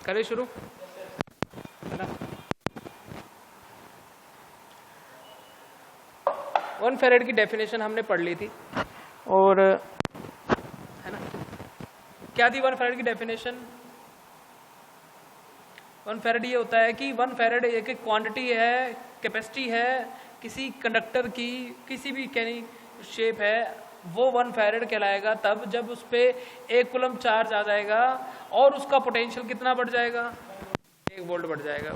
करें शुरू, है ना। 1 फैरेड की डेफिनेशन हमने पढ़ ली थी, और है ना, क्या थी 1 फैरेड की डेफिनेशन? 1 फैरेड ये होता है कि 1 फैरेड एक क्वांटिटी है, कैपेसिटी है किसी कंडक्टर की, किसी भी कैनी शेप है, वो 1 फैरेड कहलाएगा तब जब उस पर 1 कूलम चार्ज आ जाएगा और उसका पोटेंशियल कितना बढ़ जाएगा, 1 वोल्ट बढ़ जाएगा।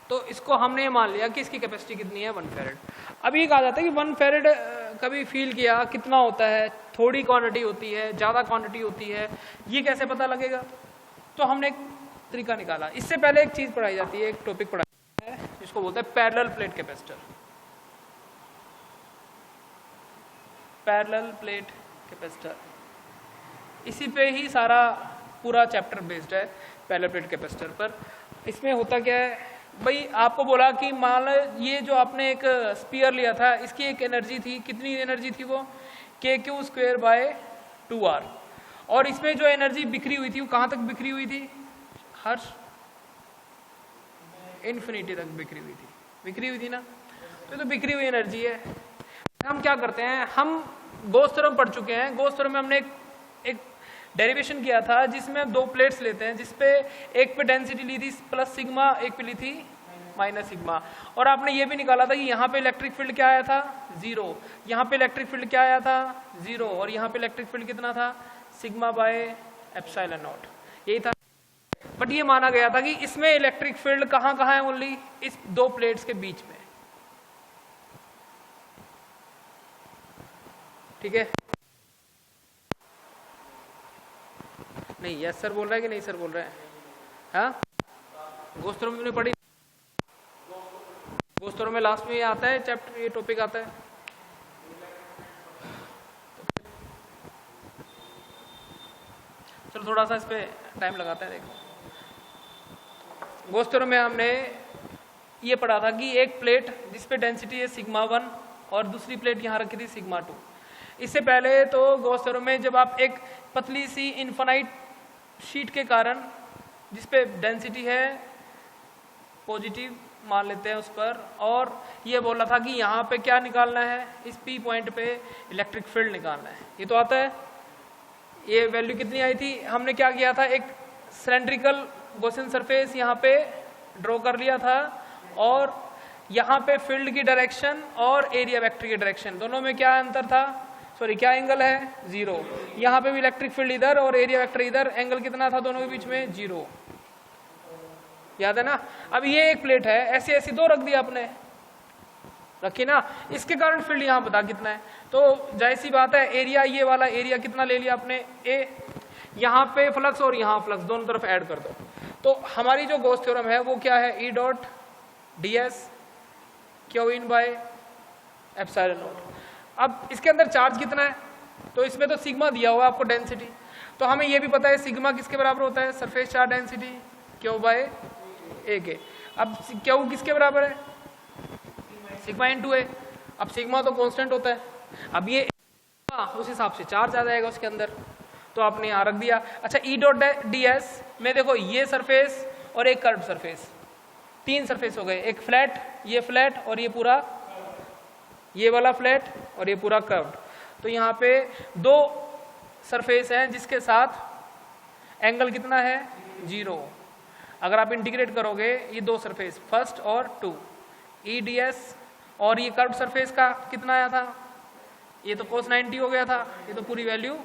तो इसको हमने मान लिया कि इसकी कैपेसिटी कितनी है, 1 फैरेड। अब ये कहा जाता है कि 1 फैरेड कभी फील किया कितना होता है, थोड़ी क्वांटिटी होती है, ज़्यादा क्वांटिटी होती है, ये कैसे पता लगेगा? तो हमने एक तरीका निकाला। इससे पहले एक चीज़ पढ़ाई जाती है, एक टॉपिक पढ़ाया है जिसको बोलते हैं parallel plate capacitor. Parallel plate capacitor, इसी पे ही सारा पूरा चैप्टर बेस्ड है, पैरेलल प्लेट कैपेसिटर पर। इसमें होता क्या है भाई, आपको बोला कि मान लो ये जो आपने एक स्पीयर लिया था, इसकी एक एनर्जी थी, कितनी एनर्जी थी वो, KQ²/2R, और इसमें जो एनर्जी बिखरी हुई थी वो कहाँ तक बिखरी हुई थी, हर इन्फिनिटी तक बिखरी हुई थी ना। तो बिखरी हुई एनर्जी है। हम क्या करते हैं, हम गॉस थ्योरम पढ़ चुके हैं। गॉस थ्योरम में हमने एक डेरिवेशन किया था जिसमें 2 प्लेट्स लेते हैं, जिसपे एक पे डेंसिटी ली थी प्लस सिग्मा, एक पे ली थी माइनस सिग्मा, और आपने ये भी निकाला था कि यहाँ पे इलेक्ट्रिक फील्ड क्या आया था, 0, यहाँ पे इलेक्ट्रिक फील्ड क्या आया था, 0, और यहाँ पे इलेक्ट्रिक फील्ड कितना था, σ/ε0, यही था। बट ये माना गया था कि इसमें इलेक्ट्रिक फील्ड कहाँ कहाँ है, ओनली इस 2 प्लेट्स के बीच में, ठीक है। नहीं, यस सर बोल रहा है कि नहीं सर बोल रहे हैं? हाँ, गॉस थ्योरम में पढ़ी, गॉस थ्योरम में लास्ट में ये आता है चैप्टर, ये टॉपिक आता है। चलो थोड़ा सा इस पे टाइम लगाते हैं। देखो, गॉस थ्योरम में हमने ये पढ़ा था कि एक प्लेट जिसपे डेंसिटी है σ1 और दूसरी प्लेट यहाँ रखी थी σ2। इससे पहले तो गॉस थ्योरम में जब आप एक पतली सी इनफाइनाइट शीट के कारण जिसपे डेंसिटी है पॉजिटिव मान लेते हैं उस पर, और ये बोला था कि यहाँ पे क्या निकालना है, इस P पॉइंट पे इलेक्ट्रिक फील्ड निकालना है। ये तो आता है। ये वैल्यू कितनी आई थी, हमने क्या किया था, एक सिलेंड्रिकल गॉसियन सरफेस यहाँ पे ड्रॉ कर लिया था, और यहाँ पे फील्ड की डायरेक्शन और एरिया वेक्टर की डायरेक्शन दोनों में क्या अंतर था, सॉरी क्या एंगल है, 0। यहाँ पे भी इलेक्ट्रिक फील्ड इधर और एरिया वेक्टर इधर, एंगल कितना था दोनों के बीच में, 0, याद है ना। अब ये एक प्लेट है, ऐसी ऐसी 2 रख दिया आपने, रखी ना, इसके कारण फील्ड यहाँ बता कितना है। तो जाहिर सी बात है, एरिया ये वाला एरिया कितना ले लिया आपने, A, यहाँ पे फ्लक्स और यहाँ फ्लक्स दोनों तरफ ऐड कर दो। तो हमारी जो गॉस थ्योरम है वो क्या है, E.ds Q/ε0। अब इसके अंदर चार्ज कितना है, तो इसमें तो सिग्मा दिया हुआ आपको डेंसिटी, तो हमें ये भी पता है सिग्मा किसके बराबर होता है, सरफेस चार्ज डेंसिटी Q/A के। अब Q किसके बराबर है, σ/A। अब सिग्मा तो कांस्टेंट होता है, अब ये उस हिसाब से चार्ज आ जाएगा उसके अंदर, तो आपने यहाँ रख दिया। अच्छा, E.ds में देखो ये सरफेस और एक कर्व सरफेस, 3 सरफेस हो गए, एक फ्लैट, ये फ्लैट और ये पूरा, ये वाला फ्लैट और ये पूरा कर्व्ड। तो यहाँ पे 2 सरफेस हैं जिसके साथ एंगल कितना है, 0। अगर आप इंटीग्रेट करोगे ये 2 सरफेस, फर्स्ट और 2, EDS, और ये कर्व्ड सरफेस का कितना आया था, ये तो cos 90 हो गया था, ये तो पूरी वैल्यू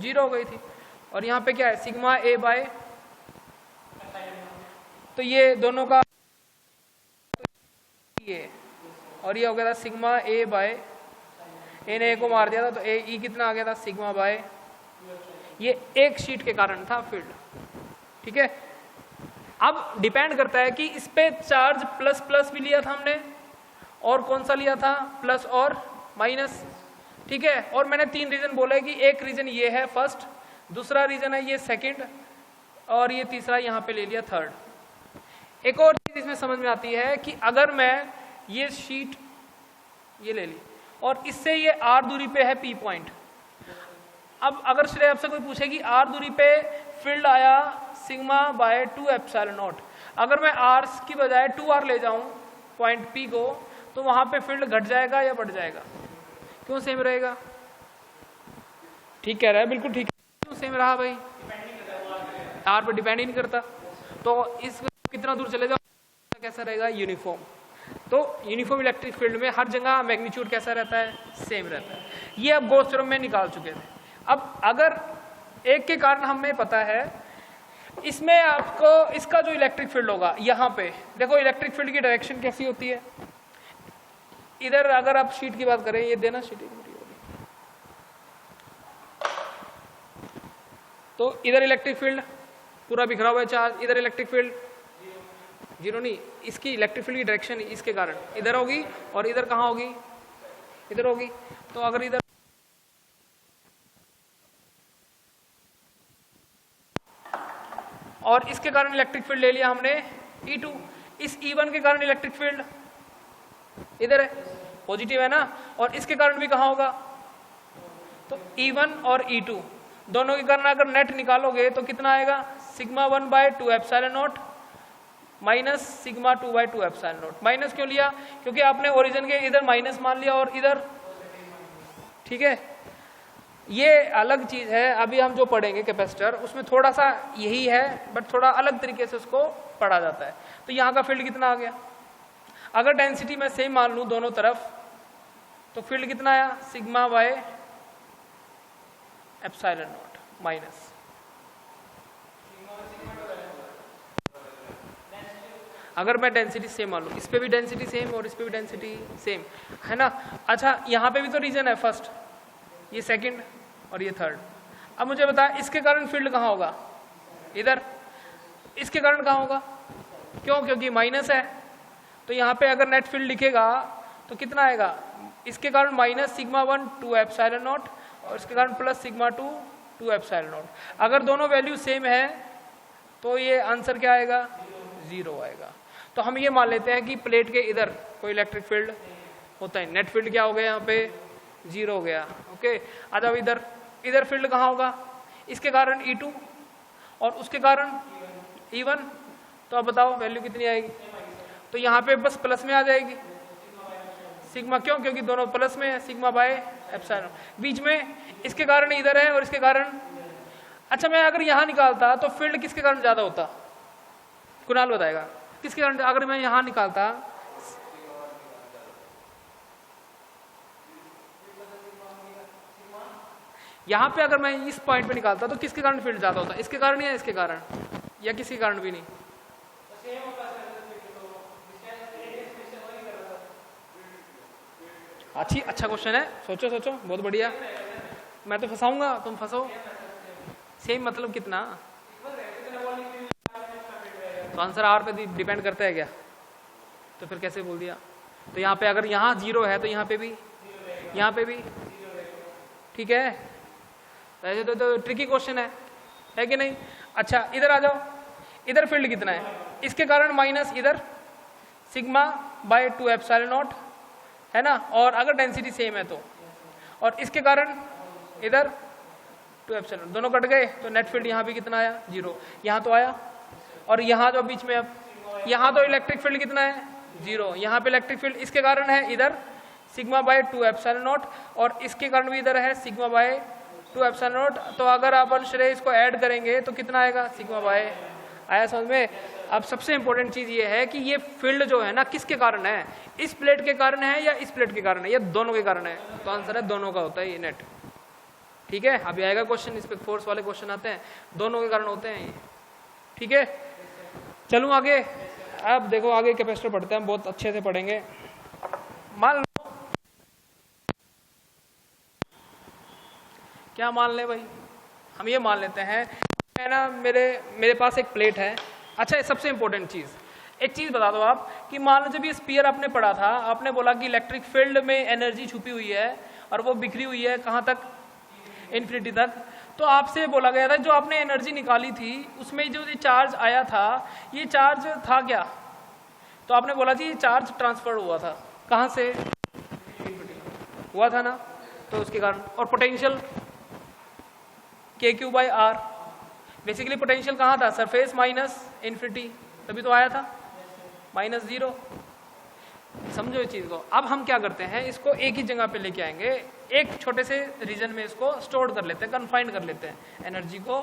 0 हो गई थी। और यहाँ पे क्या है, σ/A, तो ये दोनों का ये, और ये हो गया था σ/A, A ने A को मार दिया था तो E कितना आ गया था, σ/, ये एक शीट के कारण था फील्ड, ठीक है। अब डिपेंड करता है कि इस पे चार्ज प्लस प्लस भी लिया था हमने, और कौन सा लिया था, प्लस और माइनस, ठीक है। और मैंने 3 रीजन बोले कि एक रीजन ये है फर्स्ट, दूसरा रीजन है ये सेकंड, और ये तीसरा यहाँ पे ले लिया थर्ड। एक और चीज इसमें समझ में आती है कि अगर मैं ये शीट ये ले ली और इससे ये R दूरी पे है P पॉइंट, अब अगर श्रेय आपसे कोई पूछे कि R दूरी पे फील्ड आया सिग्मा बाय 2 एप्सिलॉन नॉट। अगर मैं आर की बजाय 2r ले जाऊं पॉइंट P को, तो वहां पे फील्ड घट जाएगा या बढ़ जाएगा? क्यों सेम रहेगा? ठीक कह रहा है, बिल्कुल ठीक। क्यों सेम रहा भाई? आर पे डिपेंड ही नहीं करता। तो इस कितना दूर चले जाओ कैसा रहेगा? यूनिफॉर्म। तो यूनिफॉर्म इलेक्ट्रिक फील्ड में हर जगह मैग्नीट्यूड कैसा रहता है? सेम रहता है। ये अब गॉस थ्योरम में निकाल चुके थे। अब अगर एक के कारण हमें पता है, इसमें आपको इसका जो इलेक्ट्रिक फील्ड होगा, यहाँ पे देखो इलेक्ट्रिक फील्ड की डायरेक्शन कैसी होती है। इधर अगर आप शीट की बात करें, ये देना शीट, तो इधर इलेक्ट्रिक फील्ड पूरा बिखरा हुआ है चार्ज, इधर इलेक्ट्रिक फील्ड जीरो नहीं, इसकी इलेक्ट्रिक फील्ड की डायरेक्शन इसके कारण इधर होगी और इधर कहाँ होगी? इधर होगी। तो अगर इधर और इसके कारण इलेक्ट्रिक फील्ड ले लिया हमने E2, इस E1 के कारण इलेक्ट्रिक फील्ड इधर है, पॉजिटिव है ना, और इसके कारण भी कहाँ होगा? तो E1 और E2 दोनों के कारण अगर नेट निकालोगे तो कितना आएगा? Sigma 1 by 2 epsilon not minus sigma 2 by 2 epsilon not. Minus क्यों लिया? क्योंकि आपने ओरिजिन के इधर माइनस मान लिया और इधर, ठीक है। ये अलग चीज है, अभी हम जो पढ़ेंगे कैपेसिटर, उसमें थोड़ा सा यही है, बट थोड़ा अलग तरीके से उसको पढ़ा जाता है। तो यहाँ का फील्ड कितना आ गया? अगर डेंसिटी मैं सेम मान लूँ दोनों तरफ, तो फील्ड कितना आया? Sigma by epsilon not minus, अगर मैं डेंसिटी सेम मान लूँ, इस पे भी डेंसिटी सेम और इस पे भी डेंसिटी सेम है ना। अच्छा, यहाँ पे भी तो रीजन है, फर्स्ट, ये सेकंड और ये थर्ड। अब मुझे बता, इसके कारण फील्ड कहाँ होगा? इधर। इसके कारण कहाँ होगा? क्यों? क्योंकि माइनस है। तो यहाँ पे अगर नेट फील्ड लिखेगा तो कितना आएगा? इसके कारण माइनस सिग्मा 1 2 एप्सिलॉन नॉट और इसके कारण प्लस सिग्मा 2 2 एप्सिलॉन नॉट। अगर दोनों वैल्यू सेम है तो ये आंसर क्या आएगा? 0 आएगा। तो हम ये मान लेते हैं कि प्लेट के इधर कोई इलेक्ट्रिक फील्ड होता है, नेट फील्ड क्या हो गया? यहाँ पे 0 हो गया। ओके, आ जाओ इधर। इधर फील्ड कहाँ होगा? इसके कारण E2 और उसके कारण E1। तो अब बताओ वैल्यू कितनी आएगी? तो यहाँ पे बस प्लस में आ जाएगी सिग्मा। क्यों? क्योंकि दोनों प्लस में है, सिग्मा बाय एप्सिलॉन। बीच में इसके कारण इधर है और इसके कारण, अच्छा मैं अगर यहाँ निकालता तो फील्ड किसके कारण ज्यादा होता? कुणाल बताएगा किसके कारण? अगर मैं यहाँ निकालता, यहाँ पे अगर मैं इस पॉइंट पे निकालता तो किसके कारण फील्ड ज्यादा होता? इसके कारण या इसके कारण, या किसी कारण भी नहीं? अच्छा क्वेश्चन है, सोचो सोचो, बहुत बढ़िया। मैं तो फंसाऊंगा, तुम फंसो। सेम मतलब कितना? तो आंसर आर पे डिपेंड करता है क्या? तो फिर कैसे बोल दिया? तो यहाँ पे अगर यहाँ 0 है तो यहाँ पे भी, यहाँ पे भी, ठीक है। ऐसे तो ट्रिकी क्वेश्चन है कि नहीं? अच्छा इधर आ जाओ, इधर फील्ड कितना है? इसके कारण माइनस इधर सिग्मा बाय 2 एप्सिलॉन नॉट है ना, और अगर डेंसिटी सेम है तो, और इसके कारण इधर 2 एप्सिलॉन, दोनों कट गए तो नेट फील्ड यहाँ भी कितना आया? 0। यहाँ तो आया, और यहाँ जो बीच में, अब यहाँ तो इलेक्ट्रिक फील्ड कितना है? 0। यहाँ पे इलेक्ट्रिक फील्ड इसके कारण है इधर सिग्मा बाय 2 एप्सिलॉन नॉट, और इसके कारण भी इधर है सिग्मा बाय 2 एप्सिलॉन नॉट। तो अगर अपन श्रेय इसको ऐड करेंगे तो कितना आएगा? Sigma bye. आया समझ में? अब सबसे इंपॉर्टेंट चीज ये है कि ये फील्ड जो है ना किसके कारण है? इस प्लेट के कारण है या इस प्लेट के कारण है? या दोनों के कारण है? तो आंसर है दोनों का होता है ये नेट। ठीक है, अभी आएगा क्वेश्चन, इस पे फोर्स वाले क्वेश्चन आते हैं, दोनों के कारण होते हैं ये। ठीक है, चलूं आगे। अब देखो आगे कैपेसिटर पढ़ते हैं, बहुत अच्छे से पढ़ेंगे। मान लो, क्या मान ले भाई? हम ये मान लेते हैं है ना, मेरे पास एक प्लेट है। अच्छा, सबसे इंपॉर्टेंट चीज, एक चीज बता दो आप कि मान लो जब ये स्पीयर आपने पढ़ा था, आपने बोला कि इलेक्ट्रिक फील्ड में एनर्जी छुपी हुई है और वो बिखरी हुई है कहाँ तक? इन्फिनिटी तक। तो आपसे बोला गया था जो आपने एनर्जी निकाली थी उसमें जो ये चार्ज आया था, ये चार्ज था क्या? तो आपने बोला जी ये चार्ज ट्रांसफर हुआ था, कहाँ से? हुआ था ना, तो उसके कारण। और पोटेंशियल KQ/R, बेसिकली पोटेंशियल कहाँ था, सरफेस माइनस इन्फिनिटी, तभी तो आया था -0। समझो इस चीज़ को। अब हम क्या करते हैं, इसको एक ही जगह पे लेके आएंगे, एक छोटे से रीजन में इसको स्टोर कर लेते हैं, कन्फाइंड कर लेते हैं एनर्जी को।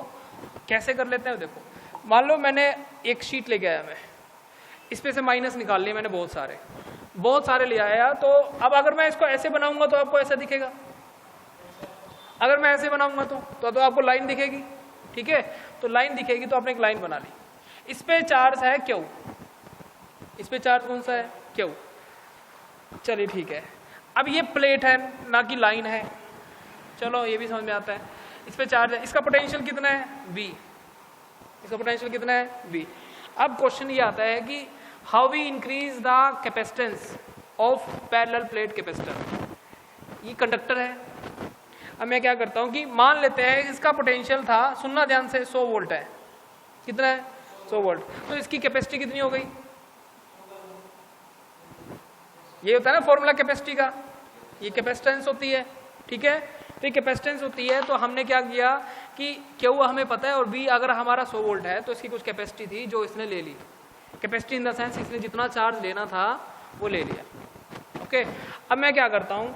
कैसे कर लेते हैं देखो, मान लो मैंने एक शीट लेके आया, मैं इस पे से माइनस निकाल लिए मैंने बहुत सारे ले आया। तो अब अगर मैं इसको ऐसे बनाऊंगा तो आपको ऐसा दिखेगा, अगर मैं ऐसे बनाऊंगा तो आपको लाइन दिखेगी, ठीक है। तो लाइन दिखेगी तो आपने एक लाइन बना ली, इस पे चार्ज है क्यू, इस पे चार्ज कौन सा है, क्यू। चलिए ठीक है, अब ये प्लेट है ना कि लाइन है, चलो ये भी समझ में आता है। इस पे चार्ज है, इसका पोटेंशियल कितना है, V, इसका पोटेंशियल कितना है, V। अब क्वेश्चन ये आता है कि how we increase the capacitance of parallel plate capacitor. ये कंडक्टर है। अब मैं क्या करता हूँ कि मान लेते हैं इसका पोटेंशियल था, सुनना ध्यान से, 100 वोल्ट है, कितना है, 100 वोल्ट। तो इसकी कैपेसिटी कितनी हो गई, ये होता है ना फॉर्मूला कैपेसिटी का, ये कैपेसिटेंस होती है, ठीक है। तो ये कैपेसिटेंस होती है, तो हमने क्या किया कि क्यू हमें पता है और V अगर हमारा 100 वोल्ट है तो इसकी कुछ कैपेसिटी थी जो इसने ले ली, कैपेसिटी इन द सेंस इसने जितना चार्ज लेना था वो ले लिया, ओके। अब मैं क्या करता हूँ,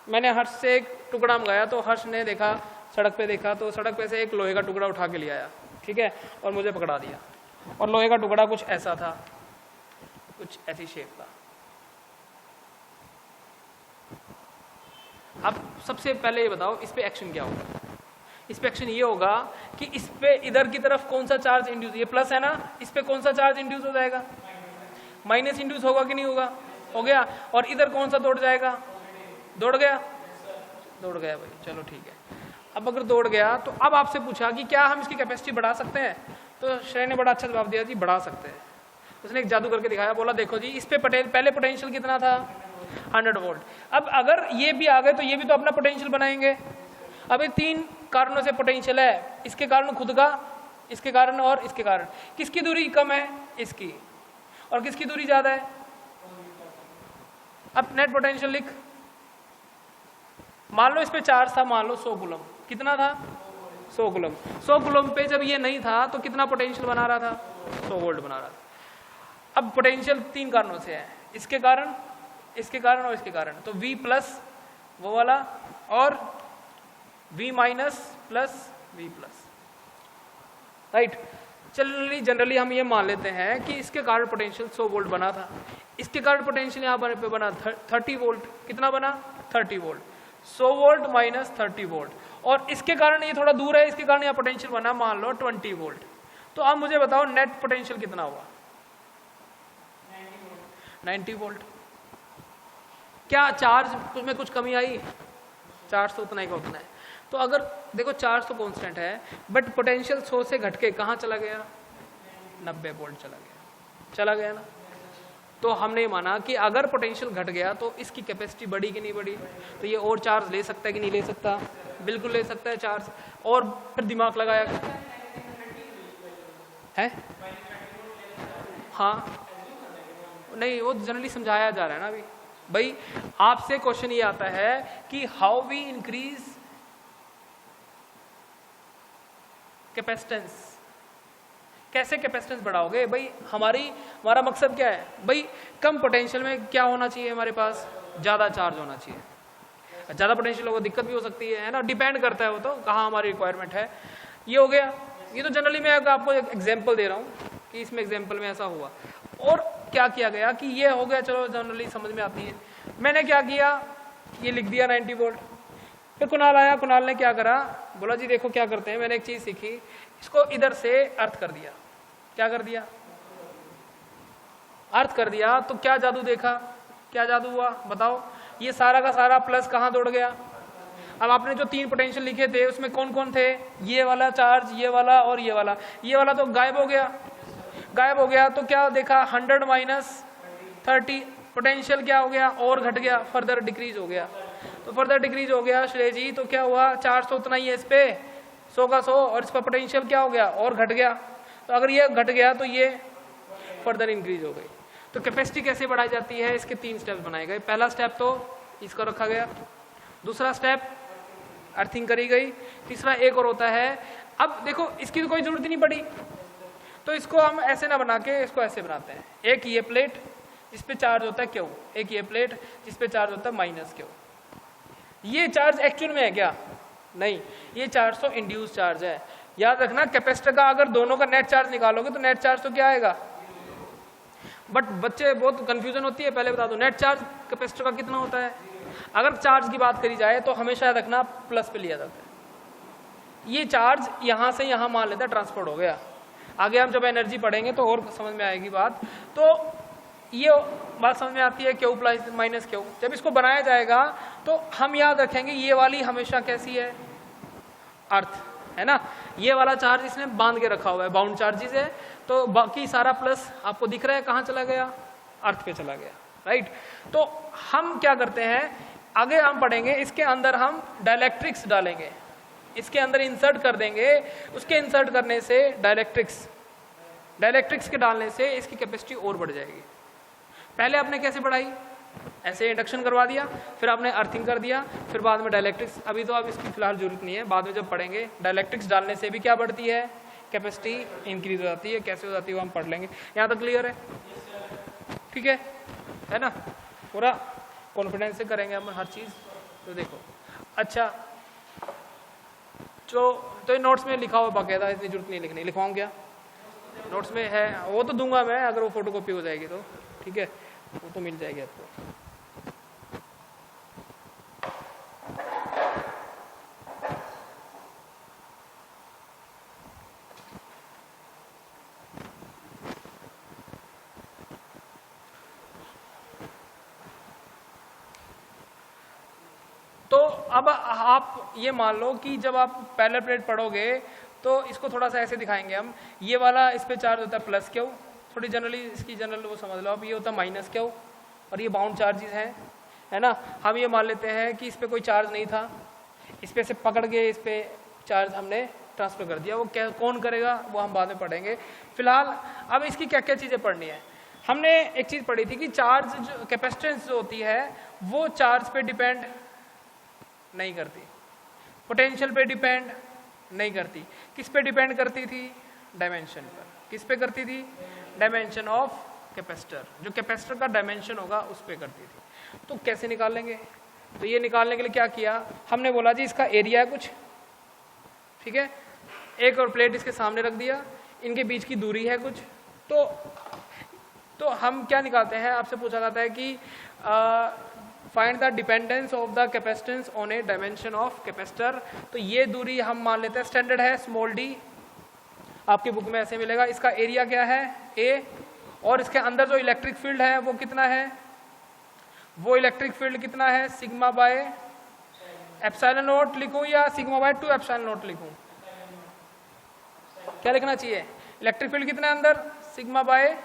मैंने हर्ष से एक टुकड़ा मंगाया, तो हर्ष ने देखा सड़क पे, देखा तो सड़क पे से एक लोहे का टुकड़ा उठा के ले आया, ठीक है, और मुझे पकड़ा दिया। और लोहे का टुकड़ा कुछ ऐसा था, कुछ ऐसी शेप था। अब सबसे पहले ये बताओ इस पे एक्शन क्या होगा। इस पे एक्शन ये होगा कि इस पे इधर की तरफ कौन सा चार्ज इंड्यूस, ये प्लस है ना, इस पे कौन सा चार्ज इंड्यूस हो जाएगा, माइनस इंड्यूस होगा कि नहीं होगा, हो गया। और इधर कौन सा दौड़ जाएगा, दौड़ गया भाई, चलो ठीक है। अब अगर दौड़ गया तो अब आपसे पूछा कि क्या हम इसकी कैपेसिटी बढ़ा सकते हैं, तो श्रेय ने बड़ा अच्छा जवाब दिया जी बढ़ा सकते हैं। उसने एक जादू करके दिखाया, बोला देखो जी इस पे पहले पोटेंशियल कितना था, 100 वोल्ट। अब अगर ये भी आ गए तो ये भी तो अपना पोटेंशियल बनाएंगे। अब ये 3 कारणों से पोटेंशियल है, इसके कारण खुद का, इसके कारण और इसके कारण। किसकी दूरी कम है, इसकी, और किसकी दूरी ज्यादा है। अब नेट पोटेंशियल लिख, मान लो इस पे चार्ज था, मान लो 100 कूलम, कितना था, 100 कूलम। 100 कूलम पे जब ये नहीं था तो कितना पोटेंशियल बना रहा था, 100 वोल्ट बना रहा था। अब पोटेंशियल 3 कारणों से है, इसके कारण, इसके कारण और इसके कारण। तो V प्लस वो वाला और V minus plus V plus, right. Generally हम ये मान लेते हैं कि इसके कारण पोटेंशियल 100 वोल्ट बना था, इसके कारण पोटेंशियल यहाँ पे बना 30 वोल्ट, कितना बना, 30 वोल्ट। 100 वोल्ट माइनस 30 वोल्ट, और इसके कारण ये थोड़ा दूर है, इसके कारण यहाँ पोटेंशियल बना मान लो 20 वोल्ट। तो अब मुझे बताओ नेट पोटेंशियल कितना हुआ, 90 वोल्ट। क्या चार्ज में कुछ कमी आई, चार्ज तो उतना ही का उतना है। तो अगर देखो चार्ज तो कांस्टेंट है, बट पोटेंशियल 100 से घट के कहाँ चला गया, 90 वोल्ट चला गया ना। तो हमने माना कि अगर पोटेंशियल घट गया तो इसकी कैपेसिटी बढ़ी कि नहीं बढ़ी, तो ये और चार्ज ले सकता है कि नहीं ले सकता, बिल्कुल ले सकता है चार्ज। और फिर दिमाग लगाया है, हाँ नहीं वो जनरली समझाया जा रहा है ना अभी। भाई आपसे क्वेश्चन ये आता है कि हाउ वी इंक्रीज कैपेसिटेंस, कैसे कैपेसिटेंस बढ़ाओगे भाई। हमारा मकसद क्या है भाई, कम पोटेंशियल में क्या होना चाहिए, हमारे पास ज़्यादा चार्ज होना चाहिए। ज़्यादा पोटेंशियल होगा दिक्कत भी हो सकती है ना, डिपेंड करता है वो तो कहाँ हमारी रिक्वायरमेंट है। ये हो गया, ये तो जनरली मैं आपको एक एग्जाम्पल दे रहा हूँ कि इसमें एग्जाम्पल में ऐसा हुआ। और क्या किया गया कि ये हो गया, चलो जनरली समझ में आती है। मैंने क्या किया, ये लिख दिया 90 वोल्ट। फिर कुणाल आया, कुणाल ने क्या करा, बोला जी देखो क्या करते हैं, मैंने एक चीज़ सीखी, इसको इधर से अर्थ कर दिया। क्या कर दिया, अर्थ कर दिया। तो क्या जादू देखा, क्या जादू हुआ बताओ। ये सारा का सारा प्लस कहाँ दौड़ गया। अब आपने जो 3 पोटेंशियल लिखे थे उसमें कौन कौन थे, ये वाला चार्ज, ये वाला और ये वाला। ये वाला तो गायब हो गया, गायब हो गया। तो क्या देखा, 100 माइनस 30 पोटेंशियल क्या हो गया, और घट गया, फर्दर डिक्रीज हो गया। तो फर्दर डिक्रीज हो गया श्रेय जी, तो क्या हुआ, चार्ज तो उतना ही है इस पे 100 का 100, और इसका पोटेंशियल क्या हो गया, और घट गया। तो अगर ये घट गया तो ये फर्दर इंक्रीज हो गई। तो कैपेसिटी कैसे बढ़ाई जाती है, इसके 3 स्टेप्स बनाए गए। पहला स्टेप तो इसका रखा गया, दूसरा स्टेप अर्थिंग करी गई। तीसरा एक और होता है, अब देखो इसकी तो कोई जरूरत ही नहीं पड़ी, तो इसको हम ऐसे ना बना के इसको ऐसे बनाते हैं। एक ये प्लेट जिस पे चार्ज होता है क्यू, एक ये प्लेट जिस पे चार्ज होता है माइनस क्यू। ये चार्ज एक्चुअल में है क्या? नहीं, ये चार्ज तो इंड्यूस चार्ज है। याद रखना कैपेसिटर का अगर दोनों का नेट चार्ज निकालोगे तो नेट चार्ज तो क्या आएगा, बट बच्चे बहुत कंफ्यूजन होती है। पहले बता दो नेट चार्ज कैपेसिटर का कितना होता है। अगर चार्ज की बात करी जाए तो हमेशा रखना प्लस पे लिया जाता है। ये चार्ज यहाँ से यहाँ मान लेता है ट्रांसफर हो गया। आगे हम जब एनर्जी पढ़ेंगे तो और समझ में आएगी बात। तो ये बात समझ में आती है क्यू प्लस माइनस क्यू। जब इसको बनाया जाएगा तो हम याद रखेंगे ये वाली हमेशा कैसी है, अर्थ है ना। ये वाला चार्ज इसने बांध के रखा हुआ है, बाउंड चार्जेस है, तो बाकी सारा प्लस आपको दिख रहा है कहाँ चला गया, अर्थ पे चला गया, राइट। तो हम क्या करते हैं, आगे हम पढ़ेंगे, इसके अंदर हम डाइलेक्ट्रिक्स डालेंगे, इसके अंदर इंसर्ट कर देंगे। उसके इंसर्ट करने से डाइलेक्ट्रिक्स के डालने से इसकी कैपेसिटी और बढ़ जाएगी। पहले आपने कैसे पढ़ाई, ऐसे इंडक्शन करवा दिया, फिर आपने अर्थिंग कर दिया, फिर बाद में डाइलेक्ट्रिक्स। अभी तो अब इसकी फिलहाल जरूरत नहीं है, बाद में जब पढ़ेंगे। डाइलेक्ट्रिक्स डालने से भी क्या बढ़ती है, कैपेसिटी इंक्रीज हो जाती है। कैसे हो जाती है वो हम पढ़ लेंगे। यहाँ तक क्लियर है? ठीक है ना, पूरा कॉन्फिडेंस से करेंगे हम हर चीज़। तो देखो अच्छा, तो ये नोट्स में लिखा हुआ बाकायदा, इतनी जरूरत नहीं लिखनी। लिखवाऊँ क्या? नोट्स में है, वो तो दूंगा मैं, अगर वो फोटोकॉपी हो जाएगी तो ठीक है, वो तो मिल जाएगी आपको। तो अब आप ये मान लो कि जब आप पैरेलल प्लेट पढ़ोगे तो इसको थोड़ा सा ऐसे दिखाएंगे हम। ये वाला इस पे चार्ज होता है प्लस क्यू, थोड़ी जनरली इसकी जनरल वो समझ लो। अब ये होता है माइनस क्यू और ये बाउंड चार्जेस हैं, है ना। हम ये मान लेते हैं कि इस पर कोई चार्ज नहीं था, इस पे से पकड़ के इस पे चार्ज हमने ट्रांसफर कर दिया। वो क्या कौन करेगा वो हम बाद में पढ़ेंगे। फिलहाल अब इसकी क्या क्या चीज़ें पढ़नी है। हमने एक चीज़ पढ़ी थी कि चार्ज जो कैपेसिटेंस जो होती है वो चार्ज पे डिपेंड नहीं करती, पोटेंशियल पे डिपेंड नहीं करती। किस पे डिपेंड करती थी, डायमेंशन पर। किस पे करती थी, डायमेंशन ऑफ कैपेसिटर, जो कैपेसिटर का डायमेंशन होगा उस पे करती थी। तो कैसे निकालेंगे, तो ये निकालने के लिए क्या किया हमने, बोला जी इसका एरिया है कुछ, ठीक है, एक और प्लेट इसके सामने रख दिया, इनके बीच की दूरी है कुछ। तो हम क्या निकालते हैं, आपसे पूछा जाता है कि find the dependence of the capacitance on A dimension of capacitor. तो ये दूरी हम मान लेते हैं स्टैंडर्ड है स्मॉल डी, आपकी बुक में ऐसे मिलेगा। इसका एरिया क्या है, ए, और इसके अंदर जो इलेक्ट्रिक फील्ड है वो कितना है, वो इलेक्ट्रिक फील्ड कितना है, सिग्मा बाय एप्सिलॉन नॉट लिखूं या सिग्मा बाय 2 एप्सिलॉन नॉट लिखूं, क्या लिखना चाहिए, इलेक्ट्रिक फील्ड कितना है अंदर, सिग्मा बाय,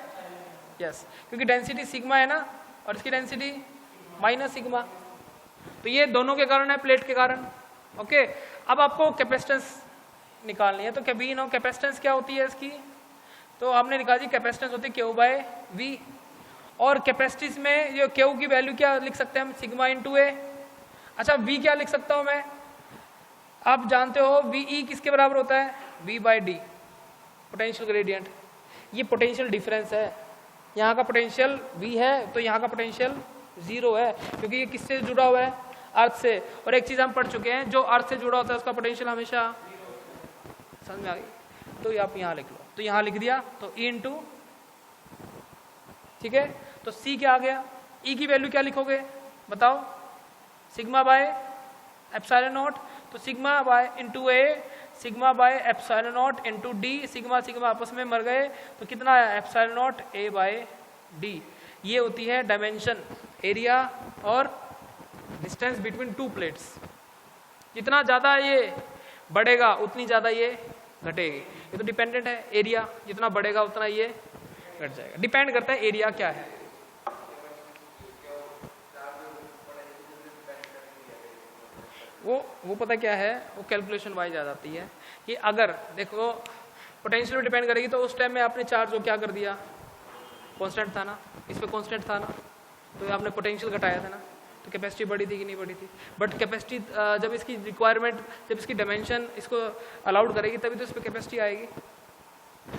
यस, क्योंकि डेंसिटी सिग्मा है ना और इसकी डेंसिटी माइनस सिग्मा, तो ये दोनों के कारण है, प्लेट के कारण। ओके, अब आपको कैपेसिटेंस निकालनी है। तो कैबिन और कैपेसिटेंस क्या होती है इसकी, तो हमने निकाली कैपेसिटेंस होती है क्यू बाय वी, और कैपेसिटीज में ये क्यू की वैल्यू क्या लिख सकते हैं हम, सिग्मा इंटू ए। अच्छा वी क्या लिख सकता हूँ मैं, आप जानते हो वी ई किसके बराबर होता है, V by D, potential gradient. ये पोटेंशियल डिफरेंस है, यहाँ का पोटेंशियल वी है तो यहाँ का पोटेंशियल 0 है, क्योंकि ये किससे जुड़ा हुआ है, अर्थ से। और एक चीज हम पढ़ चुके हैं, जो अर्थ से जुड़ा होता है उसका पोटेंशियल हमेशा, समझ में आ गई। तो ये आप यहाँ लिख लो, तो यहाँ लिख दिया, तो E इंटू, ठीक है, तो C क्या आ गया, E की वैल्यू क्या लिखोगे बताओ, सिग्मा बाय एप्सिलॉन नॉट, तो sigma by into A, sigma by epsilon naught into D, sigma sigma आपस में मर गए तो कितना आया, epsilon naught A by D. ये होती है डायमेंशन, एरिया और डिस्टेंस बिटवीन टू प्लेट्स। जितना ज़्यादा ये बढ़ेगा उतनी ज़्यादा ये घटेगी, ये तो डिपेंडेंट है, एरिया जितना बढ़ेगा उतना ये घट जाएगा, डिपेंड करता है एरिया क्या है। वो पता क्या है, वो कैलकुलेशन वाइज आ जाती है कि अगर देखो पोटेंशियल डिपेंड करेगी, तो उस टाइम में आपने चार्ज को क्या कर दिया, कांस्टेंट था ना, इस पे कांस्टेंट था ना, तो आपने पोटेंशियल घटाया था ना, तो कैपेसिटी बढ़ी थी कि नहीं बढ़ी थी? बट कैपेसिटी जब इसकी रिक्वायरमेंट, जब इसकी डायमेंशन इसको अलाउड करेगी तभी तो इस पर कैपेसिटी आएगी,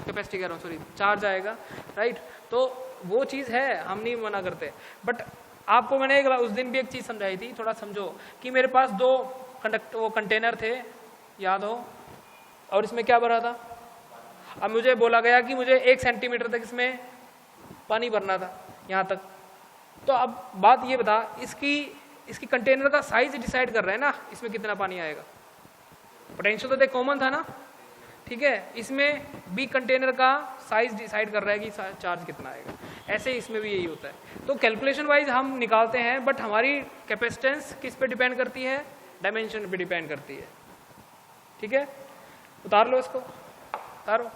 कैपेसिटी कह रहा हूँ, सॉरी, चार्ज आएगा, राइट। तो वो चीज़ है, हम नहीं मना करते। बट आपको मैंने उस दिन भी एक चीज़ समझाई थी, थोड़ा समझो, कि मेरे पास 2 वो कंटेनर थे, याद हो, और इसमें क्या भरा था? अब मुझे बोला गया कि मुझे 1 सेंटीमीटर तक इसमें पानी भरना था, यहाँ तक। तो अब बात ये बता, इसकी कंटेनर का साइज डिसाइड कर रहा है ना, इसमें कितना पानी आएगा। पोटेंशियल तो देख कॉमन था ना, ठीक है। इसमें बी कंटेनर का साइज डिसाइड कर रहा है कि चार्ज कितना आएगा। ऐसे इसमें भी यही होता है। तो कैलकुलेशन वाइज हम निकालते हैं, बट हमारी कैपेसिटेंस किस पे डिपेंड करती है? डायमेंशन पे डिपेंड करती है, ठीक है। उतार लो इसको, उतारो।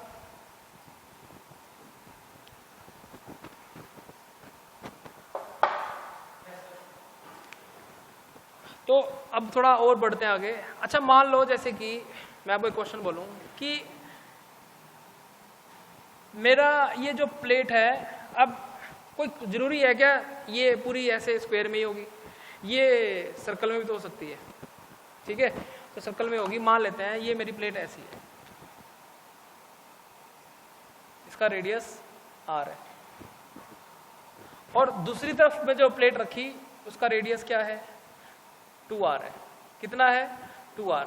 तो अब थोड़ा और बढ़ते हैं आगे। अच्छा, मान लो जैसे कि मैं आपको एक क्वेश्चन बोलूं कि मेरा ये जो प्लेट है, अब कोई जरूरी है क्या ये पूरी ऐसे स्क्वायर में ही होगी? ये सर्कल में भी तो हो सकती है, ठीक है। तो सर्कल में होगी, मान लेते हैं ये मेरी प्लेट ऐसी है, इसका रेडियस r है, और दूसरी तरफ में जो प्लेट रखी उसका रेडियस क्या है? 2r है। कितना है? 2r,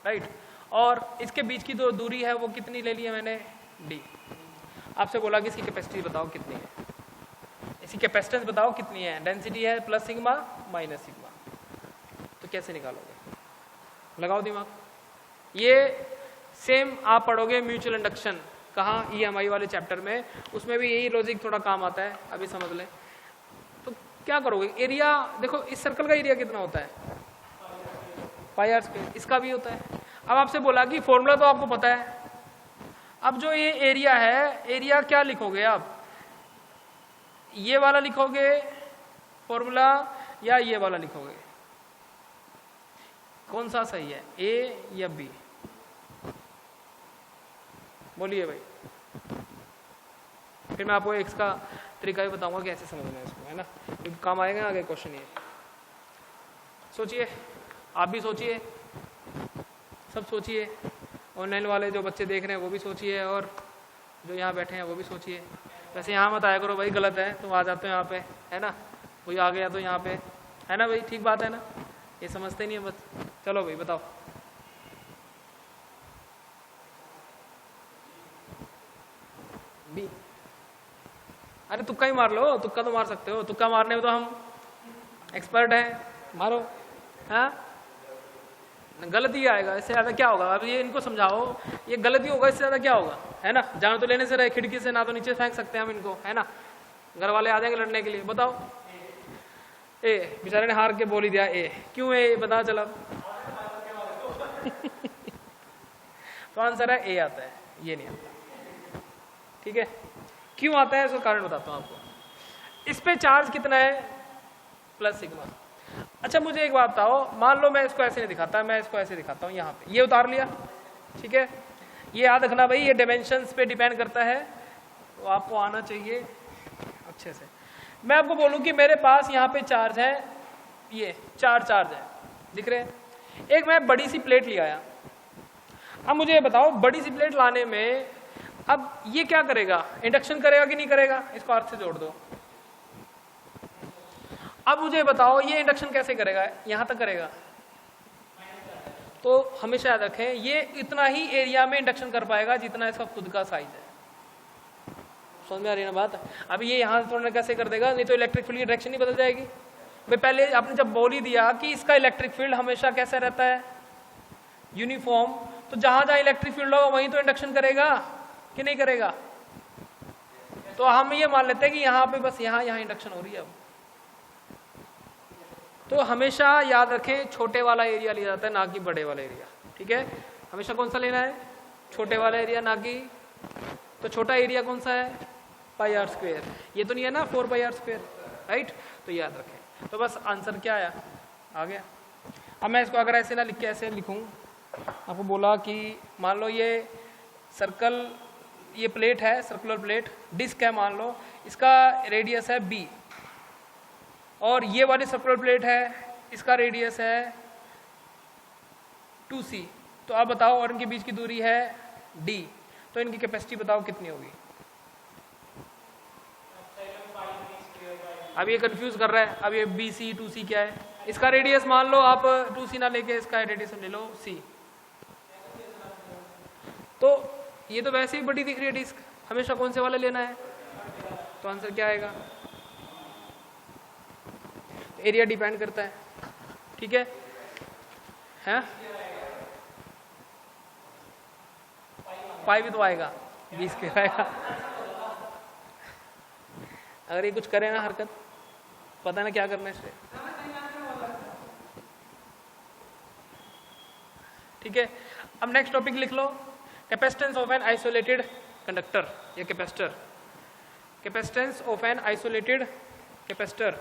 right. और इसके बीच की जो दूरी है वो कितनी ले ली है मैंने? d। आपसे बोला कि इसकी कैपेसिटी बताओ कितनी है, इसकी कैपेसिटेंस बताओ कितनी है? डेंसिटी है प्लस सिग्मा माइनस सिग्मा। तो कैसे निकालोगे? लगाओ दिमाग। ये सेम आप पढ़ोगे म्यूचुअल इंडक्शन, कहाँ? EMI वाले चैप्टर में, उसमें भी यही लॉजिक थोड़ा काम आता है, अभी समझ लें। तो क्या करोगे? एरिया देखो, इस सर्कल का एरिया कितना होता है? πr²। इसका भी होता है। अब आपसे बोला कि फॉर्मूला तो आपको पता है, अब जो ये एरिया है, एरिया क्या लिखोगे आप? ये वाला लिखोगे फॉर्मूला या ये वाला लिखोगे? कौन सा सही है, ए या बी? बोलिए भाई। फिर मैं आपको इसका तरीका भी बताऊंगा कैसे समझना है इसको, है ना, क्योंकि काम आएगा आगे क्वेश्चन। ये सोचिए, आप भी सोचिए, सब सोचिए, ऑनलाइन वाले जो बच्चे देख रहे हैं वो भी सोचिए, और जो यहाँ बैठे हैं वो भी सोचिए। वैसे यहाँ मत आया करो भाई, गलत है, तुम आ जाते हो यहाँ पे, है ना, कोई आ गया तो यहाँ पे, है ना भाई, ठीक बात है ना, ये समझते नहीं है बस। चलो भाई बताओ। बी। अरे तुक्का ही मार लो, तुक्का तो मार सकते हो, तुक्का मारने में तो हम एक्सपर्ट हैं, मारो। हाँ, गलती आएगा, इससे ज़्यादा क्या होगा? अब ये इनको समझाओ, ये गलती होगा, इससे ज़्यादा क्या होगा, है ना। जान तो लेने से रहे, खिड़की से ना तो नीचे फेंक सकते हैं हम इनको, है ना, घर वाले आ जाएंगे लड़ने के लिए। बताओ। ए, बेचारे ने हार के बोल ही दिया ए। क्यों ए? बता चला। तो आंसर है ए आता है, ये नहीं आता, ठीक है। क्यों आता है इसका कारण बताता हूँ आपको। इस पे चार्ज कितना है? Plus sigma. अच्छा मुझे एक बात बताओ, मान लो मैं इसको ऐसे नहीं दिखाता, मैं इसको ऐसे दिखाता हूँ, यहाँ पे ये उतार लिया, ठीक है। ये याद रखना भाई, ये डायमेंशंस पे डिपेंड करता है, तो आपको आना चाहिए अच्छे से। मैं आपको बोलूँ कि मेरे पास यहाँ पे चार्ज है, ये 4 चार्ज है, दिख रहे हैं। एक मैं बड़ी सी प्लेट ले आया। अब मुझे ये बताओ, बड़ी सी प्लेट लाने में अब ये क्या करेगा? इंडक्शन करेगा कि नहीं करेगा? इसको अर्थ से जोड़ दो। अब मुझे बताओ, ये इंडक्शन कैसे करेगा? यहां तक करेगा। तो हमेशा याद रखें, ये इतना ही एरिया में इंडक्शन कर पाएगा जितना इसका खुद का साइज है। समझ में आ रही है ना बात? अब ये यहां थोड़ा कैसे कर देगा? नहीं तो इलेक्ट्रिक फील्ड की डायरेक्शन ही बदल जाएगी भाई। पहले आपने जब बोल ही दिया कि इसका इलेक्ट्रिक फील्ड हमेशा कैसा रहता है? यूनिफॉर्म। तो जहां जहां इलेक्ट्रिक फील्ड होगा वहीं तो इंडक्शन करेगा कि नहीं करेगा? तो हम ये मान लेते हैं कि यहाँ पे बस यहाँ इंडक्शन हो रही है। अब तो हमेशा याद रखें, छोटे वाला एरिया लिया जाता है, ना कि बड़े वाला एरिया, ठीक है। हमेशा कौन सा लेना है? छोटे वाला एरिया, ना कि। तो छोटा एरिया कौन सा है? πr²। ये तो नहीं है ना 4πr², राइट। तो याद रखें। तो बस आंसर क्या आया? आ गया। अब मैं इसको अगर ऐसे ना लिख के ऐसे लिखूं, आपको बोला कि मान लो ये सर्कल, ये प्लेट है, सर्कुलर प्लेट, डिस्क है मान लो, इसका रेडियस है b, और ये वाली सर्कुलर प्लेट है, इसका रेडियस है 2c। तो आप बताओ, और इनके बीच की दूरी है d, तो इनकी कैपेसिटी बताओ कितनी होगी। अब ये कंफ्यूज कर रहा है, अब ये BC 2c क्या है। इसका रेडियस मान लो आप 2c ना लेके इसका रेडियस ले लो c। तो ये तो वैसे ही बड़ी दिख रही है डिस्क, हमेशा कौन से वाला लेना है, तो आंसर क्या आएगा, एरिया डिपेंड करता है, ठीक है, हैं? पाई भी तो आएगा, 20 के आएगा। अगर ये कुछ करे ना हरकत, पता ना क्या करना है इससे, ठीक है। अब नेक्स्ट टॉपिक लिख लो, capacitance of an isolated conductor या capacitor. Capacitance of an isolated capacitor.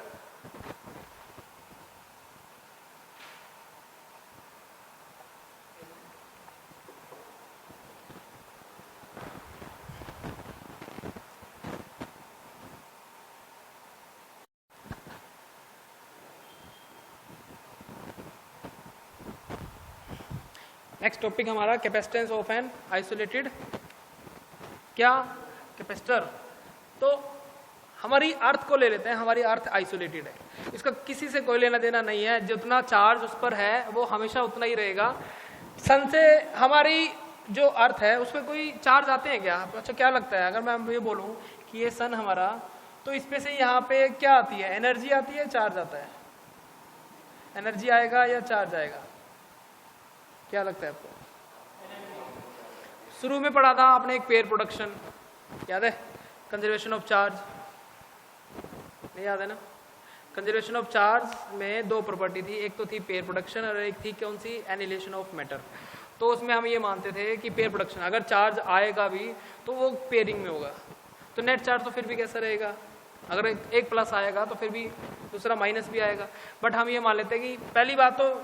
Next topic हमारा कैपेसिटेंस ऑफ एन आइसोलेटेड क्या कैपेसिटर। तो हमारी अर्थ को ले लेते हैं, हमारी अर्थ आइसोलेटेड है, इसका किसी से कोई लेना देना नहीं है, जितना चार्ज उस पर है वो हमेशा उतना ही रहेगा। सन से हमारी जो अर्थ है उसमें कोई चार्ज आते हैं क्या? अच्छा, क्या लगता है अगर मैं ये बोलूँ कि ये सन हमारा, तो इसमें से यहाँ पे क्या आती है, एनर्जी आती है, चार्ज आता है? एनर्जी आएगा या चार्ज आएगा, क्या लगता है आपको? शुरू में पढ़ा था आपने एक पेयर प्रोडक्शन, याद है? कंजर्वेशन ऑफ चार्ज, नहीं याद है ना? कंजर्वेशन ऑफ चार्ज में दो प्रॉपर्टी थी, एक तो थी पेयर प्रोडक्शन और एक थी कौन सी, एनिहिलेशन ऑफ मैटर। तो उसमें हम ये मानते थे कि पेयर प्रोडक्शन अगर चार्ज आएगा भी तो वो पेयरिंग में होगा, तो नेट चार्ज तो फिर भी कैसा रहेगा, अगर एक प्लस आएगा तो फिर भी दूसरा माइनस भी आएगा। बट हम ये मान लेते हैं कि पहली बात तो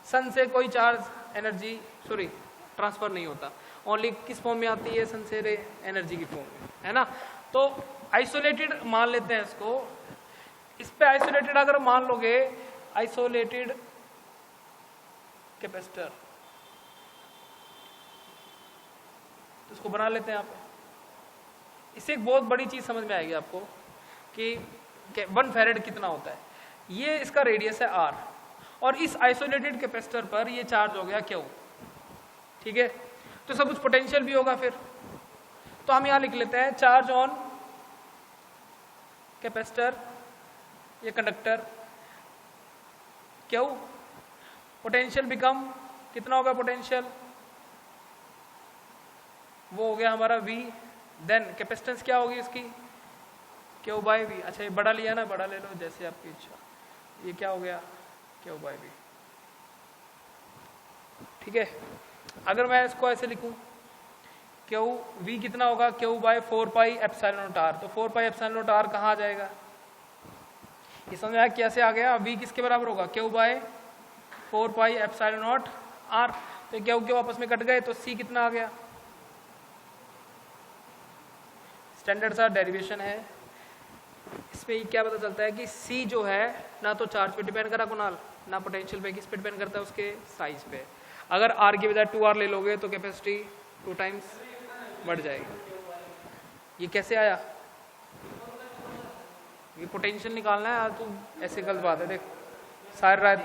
सन से कोई चार्ज एनर्जी ट्रांसफर नहीं होता, ओनली किस फॉर्म में आती है, सन से रे एनर्जी की फॉर्म में, है ना? तो आइसोलेटेड मान लेते हैं इसको, इस पे आइसोलेटेड अगर मान लोगे, आइसोलेटेड कैपेसिटर, तो इसको बना लेते हैं आप। इससे एक बहुत बड़ी चीज समझ में आएगी आपको कि 1 फैरेड कितना होता है। ये इसका रेडियस है r, और इस आइसोलेटेड कैपेसिटर पर ये चार्ज हो गया Q, ठीक है? तो सब कुछ पोटेंशियल भी होगा फिर, तो हम यहां लिख लेते हैं चार्ज ऑन कैपेसिटर या कंडक्टर Q, पोटेंशियल बिकम कितना होगा, पोटेंशियल वो हो गया हमारा V, देन कैपेसिटेंस क्या होगी इसकी, Q बाय V। अच्छा, ये बड़ा लिया ना, बड़ा ले लो जैसे आपकी इच्छा, ये क्या हो गया, Q बाय V, ठीक है? अगर मैं इसको ऐसे लिखूं, Q V कितना होगा, Q by 4 pi epsilon naught R, तो 4 पाई एप्सिलॉन नॉट R कहाँ आ जाएगा, ये समझ आया कैसे आ गया? V किसके बराबर होगा, Q by 4 pi epsilon naught R, तो Q आपस में कट गए, तो C कितना आ गया? स्टैंडर्ड सा डेरिवेशन है, इसमें क्या पता चलता है कि C जो है ना तो चार्ज पे डिपेंड करा कुणाल, ना पोटेंशियल पे, किस पे डिपेंड करता है, उसके साइज पे। अगर R की बजाय 2R ले लोगे तो कैपेसिटी 2 टाइम्स बढ़ जाएगी। ये कैसे आया, ये पोटेंशियल निकालना है, तू ऐसे गलत बात है, देख सारी रात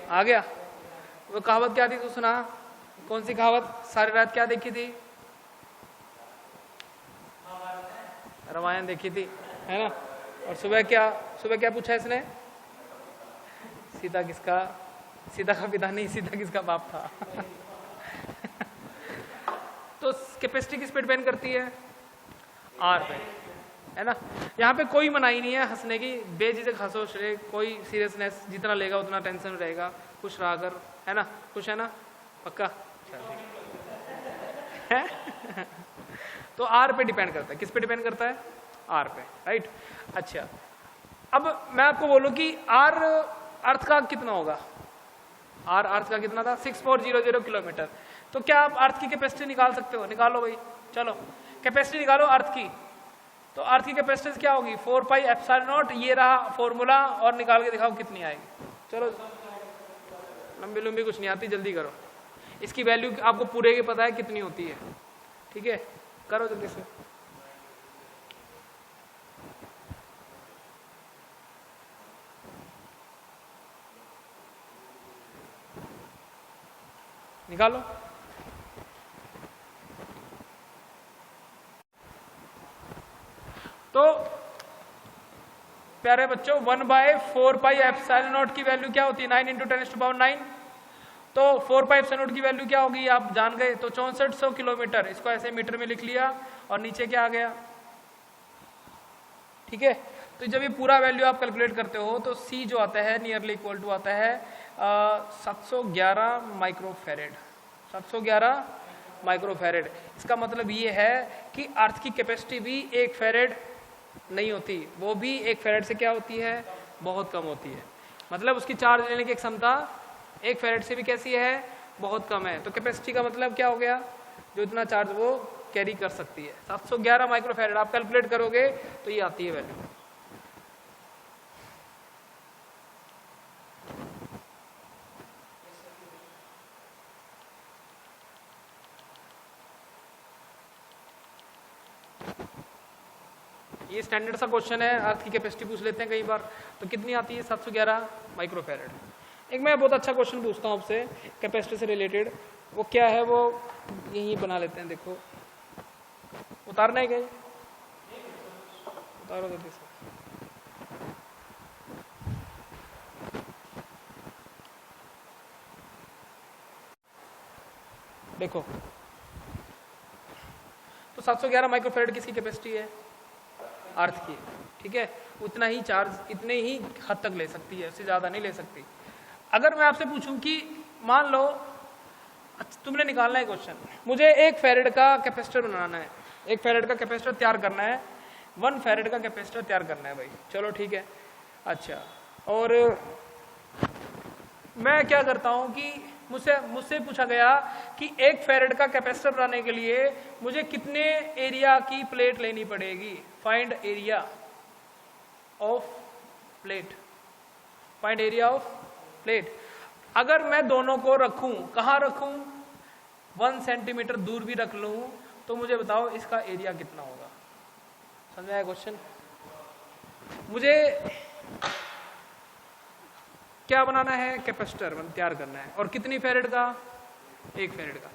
आ गया। वो कहावत क्या थी, तू सुना, कौन सी कहावत, सारी रात क्या देखी थी, रामायण देखी थी, है ना? और सुबह क्या पूछा इसने, सीता का पिता नहीं, सीता किसका बाप था। तो कैपेसिटी किस पे डिपेंड करती है, R पे, है ना? यहाँ पे कोई मनाही नहीं है हंसने की, बेझिझक हंसो, कोई सीरियसनेस, जितना लेगा उतना टेंशन रहेगा, खुश रहा कर, है ना? खुश है ना, पक्का? है? तो R पे डिपेंड करता है, किस पे डिपेंड करता है, R पे, राइट? अच्छा, अब मैं आपको बोलूं कि R अर्थ का कितना होगा, R अर्थ का कितना था, 6400 किलोमीटर। तो क्या आप अर्थ की कैपेसिटी निकाल सकते हो, निकालो भाई, चलो। कैपेसिटी निकालो अर्थ की, तो अर्थ की कैपेसिटी क्या होगी 4 पाई एप्सिलॉन नॉट, ये रहा फॉर्मूला, और निकाल के दिखाओ कितनी आएगी। चलो लंबी लंबी कुछ नहीं आती, जल्दी करो, इसकी वैल्यू आपको पूरे की पता है कितनी होती है, ठीक है, करो जल्दी से। निकालो। तो प्यारे बच्चों 1/4 पाई एप्सिलॉन नॉट की वैल्यू क्या होती है 9 × 10⁻⁹। तो 4 पाई एप्सिलॉन नॉट की वैल्यू क्या होगी आप जान गए, तो 6400 किलोमीटर, इसको ऐसे मीटर में लिख लिया और नीचे क्या आ गया, ठीक है। तो जब ये पूरा वैल्यू आप कैलकुलेट करते हो तो C जो आता है नियरली इक्वल टू आता है 711 माइक्रोफेरेड, 711 माइक्रोफेरेड। इसका मतलब ये है कि अर्थ की कैपेसिटी भी 1 फेरेड नहीं होती, वो भी 1 फेरेड से क्या होती है, बहुत कम होती है। मतलब उसकी चार्ज लेने की क्षमता 1 फेरेड से भी कैसी है, बहुत कम है। तो कैपेसिटी का मतलब क्या हो गया, जो इतना चार्ज वो कैरी कर सकती है। 711 माइक्रोफेरेड आप कैलकुलेट करोगे तो ये आती है वैल्यू। ये स्टैंडर्ड सा क्वेश्चन है, अर्थ की कैपेसिटी पूछ लेते हैं कई बार, तो कितनी आती है 711 माइक्रोफेरेड। एक मैं बहुत अच्छा क्वेश्चन पूछता हूँ आपसे कैपेसिटी से रिलेटेड, वो क्या है, वो यही बना लेते हैं। देखो उतारना है क्या, उतारो जल्दी से। देखो तो 711 माइक्रोफेरेड किसकी कैपेसिटी है, अर्थ की, ठीक है। उतना ही चार्ज इतने ही हद तक ले सकती है, उससे ज़्यादा नहीं ले सकती। अगर मैं आपसे पूछूं कि मान लो तुमने निकालना है क्वेश्चन, मुझे 1 फेरेड का कैपेसिटर बनाना है, 1 फेरेड का कैपेसिटर तैयार करना है, 1 फेरेड का कैपेसिटर तैयार करना है भाई, चलो ठीक है। अच्छा, और मैं क्या करता हूं कि मुझसे पूछा गया कि 1 फेरेड का कैपेसिटर बनाने के लिए मुझे कितने एरिया की प्लेट लेनी पड़ेगी, find area of plate, find area of plate. अगर मैं दोनों को रखूं, कहां रखूं, 1 सेंटीमीटर दूर भी रख लूं, तो मुझे बताओ इसका एरिया कितना होगा। समझ आया क्वेश्चन। मुझे क्या बनाना है, कैपेसिटर तैयार करना है, और कितनी फेरेड का, 1 फेरेड का।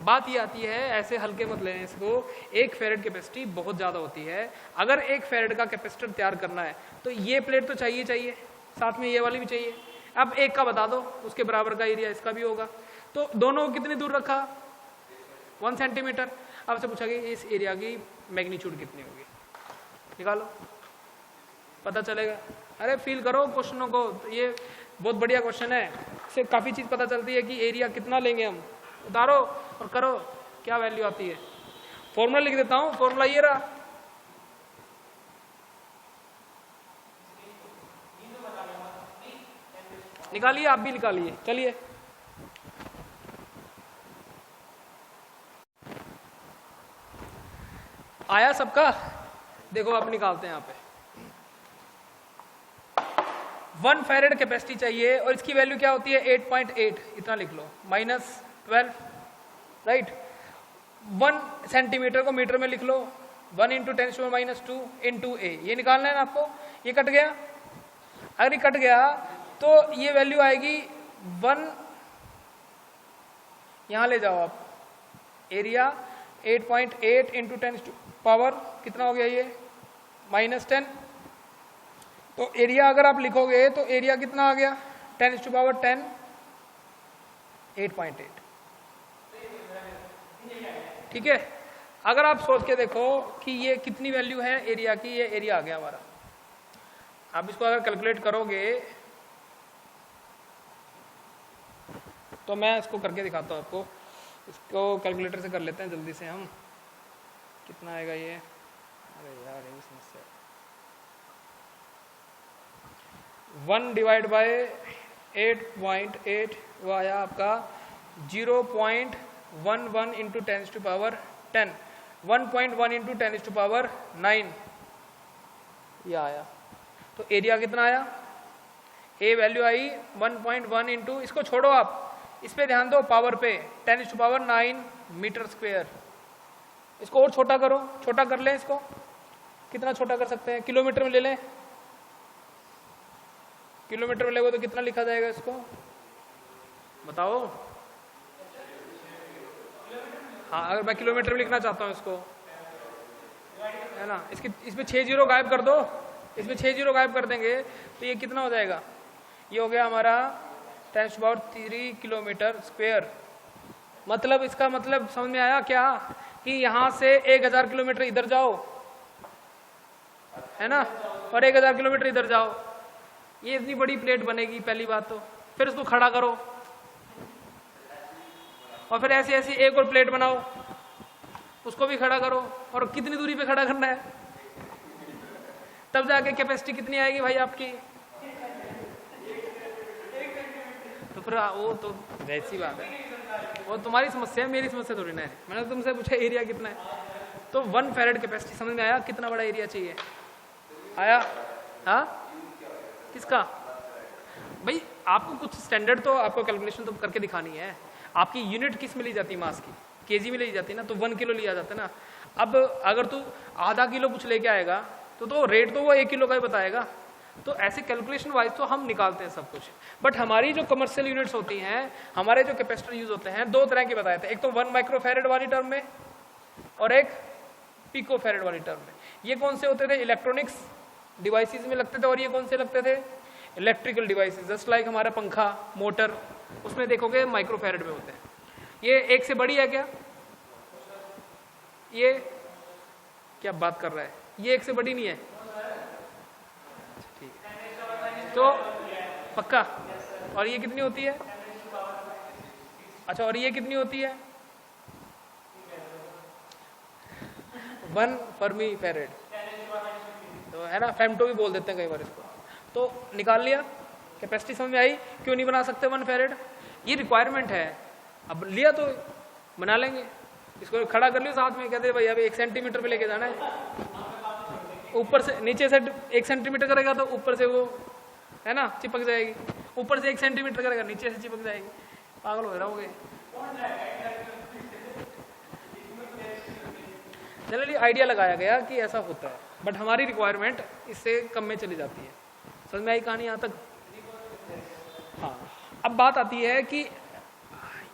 बात ये आती है, ऐसे हल्के मत लें इसको, 1 फेरेड कैपेसिटी बहुत ज़्यादा होती है। अगर 1 फेरेड का कैपेसिटर तैयार करना है तो ये प्लेट तो चाहिए, साथ में ये वाली भी चाहिए। अब एक का बता दो, उसके बराबर का एरिया इसका भी होगा। तो दोनों को कितनी दूर रखा, 1 सेंटीमीटर। अब से पूछा गया इस एरिया की मैग्नीट्यूड कितनी होगी, निकालो, पता चलेगा। अरे फील करो क्वेश्चनों को, ये बहुत बढ़िया क्वेश्चन है, इससे काफ़ी चीज़ पता चलती है कि एरिया कितना लेंगे हम। उतारो और करो क्या वैल्यू आती है। फॉर्मूला लिख देता हूँ, फॉर्मूला ये रहा, निकालिए, आप भी निकालिए, चलिए। आया सबका, देखो आप निकालते हैं यहाँ पे। 1 फेरेड कैपेसिटी चाहिए और इसकी वैल्यू क्या होती है 8.8, इतना लिख लो, -12, राइट। 1 सेंटीमीटर को मीटर में लिख लो, 1 × 10⁻² × A, ये निकालना है ना आपको। ये कट गया, अगर ये कट गया तो ये वैल्यू आएगी 1, यहां ले जाओ आप, एरिया 8.8 × 10⁻, कितना हो गया ये, -10। तो एरिया अगर आप लिखोगे तो एरिया कितना आ गया 10⁻10, 8.8, ठीक है। अगर आप सोच के देखो कि ये कितनी वैल्यू है एरिया की, ये एरिया आ गया हमारा। आप इसको अगर कैलकुलेट करोगे तो मैं इसको करके दिखाता हूँ आपको, इसको कैलकुलेटर से कर लेते हैं जल्दी से हम, कितना आएगा ये। अरे यार ये समस्या, 1 / 8.8 वो आया आपका 0.11 × 10⁻10। 1.1 इंटू 10⁹ ये आया। तो एरिया कितना आया, ए वैल्यू आई 1.1 इंटू, इसको छोड़ो आप, इस पे ध्यान दो, पावर पे 10⁹ मीटर स्क्वेयर। इसको और छोटा करो, छोटा कर लें इसको, कितना छोटा कर सकते हैं, किलोमीटर में ले लें, किलोमीटर में लेंगे तो कितना लिखा जाएगा इसको बताओ। हाँ अगर मैं किलोमीटर में लिखना चाहता हूँ इसको, है ना, इसमें 6 जीरो गायब कर दो, इसमें 6 जीरो गायब कर देंगे तो ये कितना हो जाएगा, ये हो गया हमारा 10⁻³ किलोमीटर स्क्वेयर। मतलब इसका मतलब समझ में आया क्या, कि यहाँ से 1000 किलोमीटर इधर जाओ, है ना, और 1000 किलोमीटर इधर जाओ, ये इतनी बड़ी प्लेट बनेगी पहली बात तो। फिर उसको खड़ा करो और फिर ऐसी ऐसी एक और प्लेट बनाओ, उसको भी खड़ा करो, और कितनी दूरी पे खड़ा करना है, तब जाके कैपेसिटी कितनी आएगी भाई आपकी। तो फिर वो तो वैसी बात है, वो तुम्हारी समस्या है, मेरी समस्या थोड़ी ना है। मैंने तुमसे पूछा एरिया कितना है, तो 1 फैरेड कैपेसिटी। समझ में आया कितना बड़ा एरिया चाहिए, आया। हाँ किसका भाई, आपको कुछ स्टैंडर्ड तो आपको कैलकुलेशन तो करके दिखानी है। आपकी यूनिट किस में ली जाती है, मास की, केजी में ली जाती है ना, तो 1 किलो लिया जाता है ना। अब अगर तू आधा किलो कुछ लेके आएगा तो रेट तो वो 1 किलो का ही बताएगा। तो ऐसे कैलकुलेशन वाइज तो हम निकालते हैं सब कुछ, बट हमारी जो कमर्शियल यूनिट्स होती हैं, हमारे जो कैपेसिटर यूज होते हैं, 2 तरह के बताए थे, एक तो 1 माइक्रोफैरेड वाली टर्म में और एक पिकोफैरेड वाली टर्म में। ये कौन से होते थे, इलेक्ट्रॉनिक्स डिवाइसेस में लगते थे, और ये कौन से लगते थे, इलेक्ट्रिकल डिवाइसेस, जस्ट लाइक हमारा पंखा, मोटर, उसमें देखोगे माइक्रोफैरेड में होते हैं। ये एक से बड़ी है क्या, ये क्या बात कर रहा है, ये एक से बड़ी नहीं है, ठीक है तो पक्का। और ये कितनी होती है, अच्छा, और ये कितनी होती है, 1 फर्मी फैरेड, तो है ना, फेम्टो भी बोल देते हैं कई बार इसको। तो निकाल लिया, कैपेसिटी समझ में आई, क्यों नहीं बना सकते 1 फैरेड, ये रिक्वायरमेंट है। अब लिया तो बना लेंगे, इसको खड़ा कर लियो साथ में, कहते भाई अभी 1 सेंटीमीटर पे लेके जाना है, ऊपर से नीचे से 1 सेंटीमीटर करेगा तो ऊपर से वो, है ना, चिपक जाएगी, ऊपर से 1 सेंटीमीटर करेगा नीचे से चिपक जाएगी, पागल हो रहोगे। जनरली आइडिया लगाया गया कि ऐसा होता है, बट हमारी रिक्वायरमेंट इससे कम में चली जाती है। समझ में आई कहानी यहाँ तक। हाँ अब बात आती है कि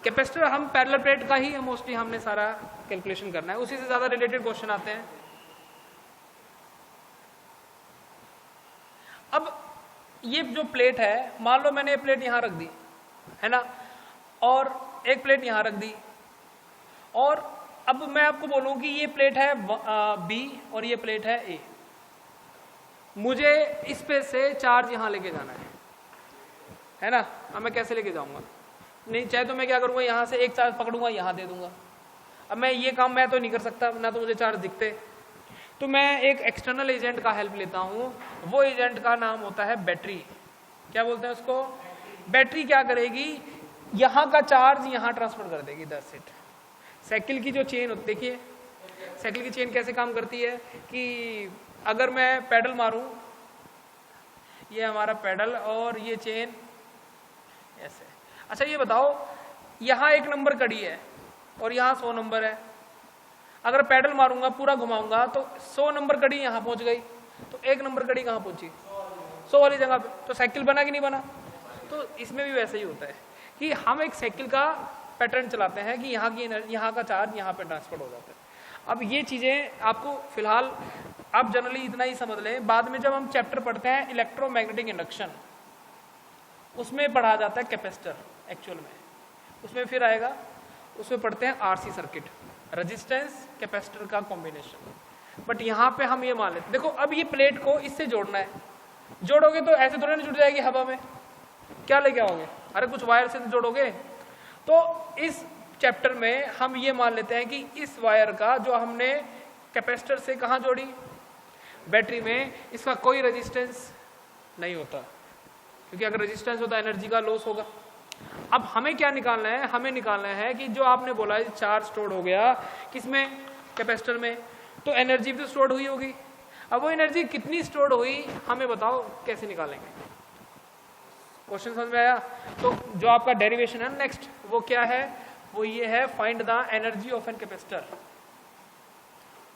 कैपेसिटर, हम पैरेलल प्लेट का ही मोस्टली हमने सारा कैलकुलेशन करना है, उसी से ज्यादा रिलेटेड क्वेश्चन आते हैं। अब ये जो प्लेट है, मान लो मैंने ये प्लेट यहां रख दी, है ना, और एक प्लेट यहां रख दी, और अब मैं आपको बोलूं कि ये प्लेट है बी और ये प्लेट है ए। मुझे इस पे से चार्ज यहां लेके जाना है ना। अब मैं कैसे लेके जाऊंगा, नहीं चाहे तो मैं क्या करूंगा, यहां से एक चार्ज पकड़ूंगा, यहां दे दूंगा। अब मैं ये काम मैं तो नहीं कर सकता, ना तो मुझे चार्ज दिखते, तो मैं एक एक्सटर्नल एजेंट का हेल्प लेता हूं। वो एजेंट का नाम होता है बैटरी। क्या बोलते हैं उसको, बैटरी क्या करेगी, यहां का चार्ज यहां ट्रांसफर कर देगी। That's it. साइकिल की जो चेन होती, देखिए साइकिल की चेन कैसे काम करती है कि अगर मैं पैडल मारूं, ये हमारा पैडल और ये चेन ऐसे। अच्छा ये बताओ, यहां 1 नंबर कड़ी है और यहां 100 नंबर है, अगर पैडल मारूंगा पूरा घुमाऊंगा तो 100 नंबर कड़ी यहां पहुंच गई, तो 1 नंबर कड़ी कहां पहुंची, 100 वाली जगह पे। तो साइकिल बना कि नहीं बना। तो इसमें भी वैसे ही होता है कि हम एक साइकिल का पैटर्न चलाते हैं कि यहाँ की एनर्जी, यहाँ का चार्ज यहाँ पे ट्रांसफर हो जाता है। अब ये चीजें आपको फिलहाल आप जनरली इतना ही समझ लें, बाद में जब हम चैप्टर पढ़ते हैं इलेक्ट्रोमैग्नेटिक इंडक्शन, उसमें पढ़ा जाता है कैपेसिटर एक्चुअल में, उसमें फिर आएगा, उसमें पढ़ते हैं आरसी सर्किट, रेजिस्टेंस कैपेसिटर का कॉम्बिनेशन। बट यहाँ पे हम ये मान लेते, देखो अब ये प्लेट को इससे जोड़ना है, जोड़ोगे तो ऐसे थोड़ा ना जुड़ जाएगी हवा में, क्या लेके आओगे, अरे कुछ वायर से जोड़ोगे। तो इस चैप्टर में हम ये मान लेते हैं कि इस वायर का जो हमने कैपेसिटर से कहाँ जोड़ी, बैटरी में, इसका कोई रेजिस्टेंस नहीं होता, क्योंकि अगर रेजिस्टेंस होता एनर्जी का लॉस होगा। अब हमें क्या निकालना है, हमें निकालना है कि जो आपने बोला चार्ज स्टोर हो गया किसमें, कैपेसिटर में, तो एनर्जी भी तो स्टोर्ड हुई होगी। अब वो एनर्जी कितनी स्टोर्ड हुई हमें बताओ, कैसे निकालेंगे? क्वेश्चन समझ में आया? तो जो आपका डेरिवेशन है नेक्स्ट, वो क्या है? वो ये है, find the energy of an capacitor.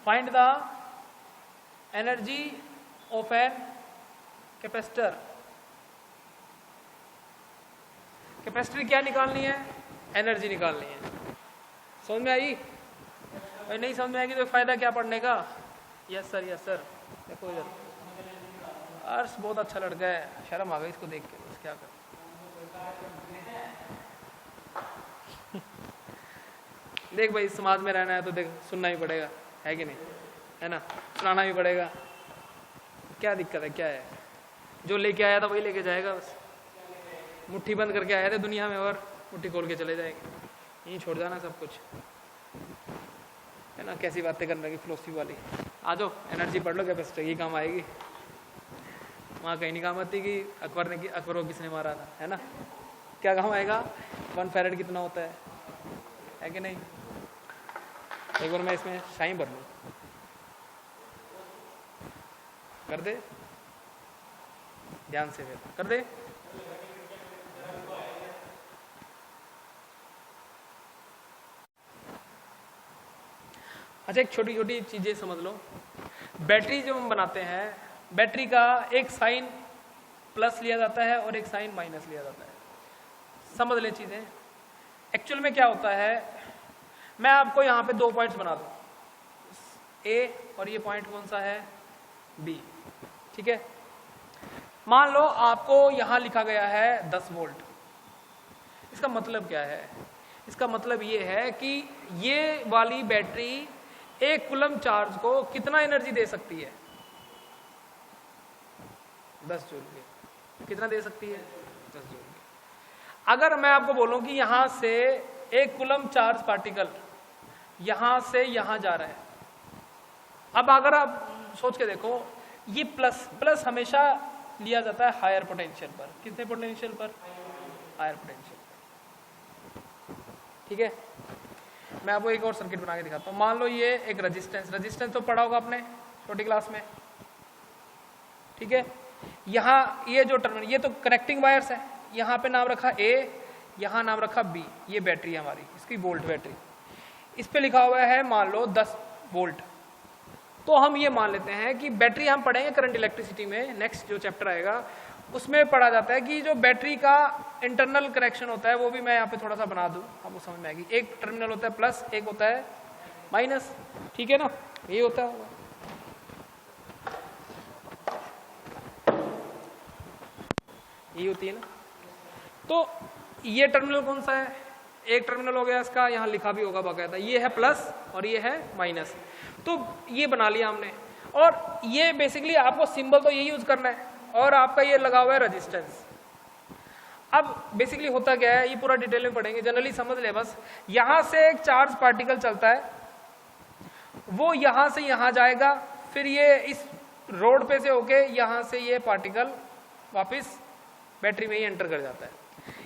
Find the energy of an capacitor. Capacitor क्या निकालनी है? एनर्जी निकालनी है। समझ में आई? और नहीं समझ में आएगी तो फायदा क्या पढ़ने का? Yes sir, yes sir. देखो इधर, अर्श बहुत अच्छा लड़का है, शर्म आ गई इसको देख के, बस क्या कर। देख भाई, समाज में रहना है तो देख, सुनना ही पड़ेगा, है कि नहीं? है ना, सुनाना भी पड़ेगा। क्या दिक्कत है, क्या है? जो लेके आया था वही लेके जाएगा बस। मुट्ठी बंद करके आए थे दुनिया में और मुट्ठी खोल के चले जाएंगे, यहीं छोड़ जाना सब कुछ, है ना? कैसी बातें करने की फिलोसफी वाली। आ जाओ, एनर्जी पढ़ लो, कैपेसिटर की काम आएगी। वहाँ कहीं नहीं काम आती कि अकबर को किसने मारा था, है ना? क्या काम आएगा? 1 फैरेड कितना होता है कि नहीं? एक बार मैं इसमें शाही भर लूँ, कर दे ध्यान से, फिर कर दे। अच्छा, एक छोटी छोटी चीजें समझ लो। बैटरी जो हम बनाते हैं, बैटरी का एक साइन प्लस लिया जाता है और एक साइन माइनस लिया जाता है। समझ ले चीजें। एक्चुअल में क्या होता है, मैं आपको यहाँ पे 2 पॉइंट्स बना दूं, ए और ये पॉइंट कौन सा है? बी। ठीक है, मान लो आपको यहाँ लिखा गया है 10 वोल्ट। इसका मतलब क्या है? इसका मतलब ये है कि ये वाली बैटरी 1 कूलम चार्ज को कितना एनर्जी दे सकती है? 10 जूल की। कितना दे सकती है? 10 जूल की। अगर मैं आपको बोलूं कि यहां से 1 कूलम चार्ज पार्टिकल यहां से यहां जा रहा है, अब अगर आप सोच के देखो, ये प्लस हमेशा लिया जाता है हायर पोटेंशियल पर। कितने पोटेंशियल पर? Higher potential. ठीक है, मैं आपको एक और सर्किट बना के दिखाता हूँ। मान लो ये एक रेजिस्टेंस तो पढ़ा होगा आपने छोटी क्लास में। ठीक है, यहाँ ये जो टर्मिनल, ये तो कनेक्टिंग वायर्स है। यहाँ पे नाम रखा ए, यहाँ नाम रखा बी। ये बैटरी है हमारी, इसकी वोल्ट बैटरी। इस पे लिखा हुआ है मान लो 10 वोल्ट। तो हम ये मान लेते हैं कि बैटरी, हम पढ़ेंगे करंट इलेक्ट्रिसिटी में, नेक्स्ट जो चैप्टर आएगा उसमें पढ़ा जाता है कि जो बैटरी का इंटरनल कनेक्शन होता है, वो भी मैं यहाँ पे थोड़ा सा बना दूं, आपको समझ में आएगी। एक टर्मिनल होता है प्लस, एक होता है माइनस। ठीक है ना, ये होता है, ये होती है ना। तो ये टर्मिनल कौन सा है? एक टर्मिनल हो गया इसका, यहाँ लिखा भी होगा बाकायदा, ये है प्लस और ये है माइनस। तो ये बना लिया हमने, और ये बेसिकली आपको सिंबल तो यही यूज करना है, और आपका ये लगा हुआ है रेजिस्टेंस। अब बेसिकली होता क्या है, ये पूरा डिटेल में पढ़ेंगे, जनरली समझ ले बस। यहां से एक चार्ज पार्टिकल चलता है, वो यहां से यहां जाएगा, फिर ये इस रोड पे से होके यहां से ये पार्टिकल वापस बैटरी में ही एंटर कर जाता है।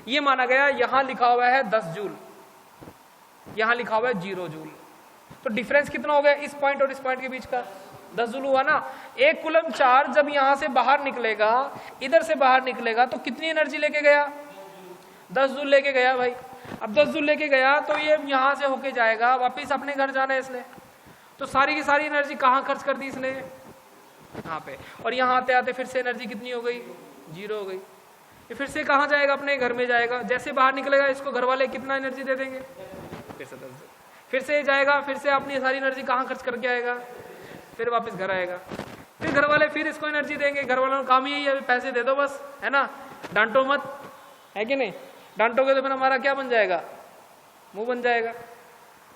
ये माना गया, यहां लिखा हुआ है 10 जूल, यहां लिखा हुआ है 0 जूल। तो डिफरेंस कितना हो गया इस पॉइंट और इस पॉइंट के बीच का? 10 जूल हुआ ना। 1 कूलम चार्ज जब यहां से बाहर निकलेगा, इधर से बाहर निकलेगा, तो कितनी एनर्जी लेके गया? 10 जूल लेके गया भाई। अब 10 जूल लेके गया तो ये यहां से होके जाएगा, वापिस अपने घर जाना है इसने। तो सारी की सारी एनर्जी कहां खर्च कर दी इसने? यहाँ पे। और यहाँ आते आते फिर से एनर्जी कितनी हो गई? 0 हो गई। ये फिर से कहाँ जाएगा? अपने घर में जाएगा। जैसे बाहर निकलेगा, इसको घर वाले कितना एनर्जी दे देंगे? फिर से 10 जूल। फिर से जाएगा, फिर से अपनी सारी एनर्जी कहाँ खर्च करके आएगा? फिर वापस घर आएगा। फिर घर वाले फिर इसको एनर्जी देंगे। घर वालों का काम यही है, पैसे दे दो बस, है ना, डांटो मत, है कि नहीं? डांटोगे तो फिर हमारा क्या बन जाएगा? मुंह बन जाएगा।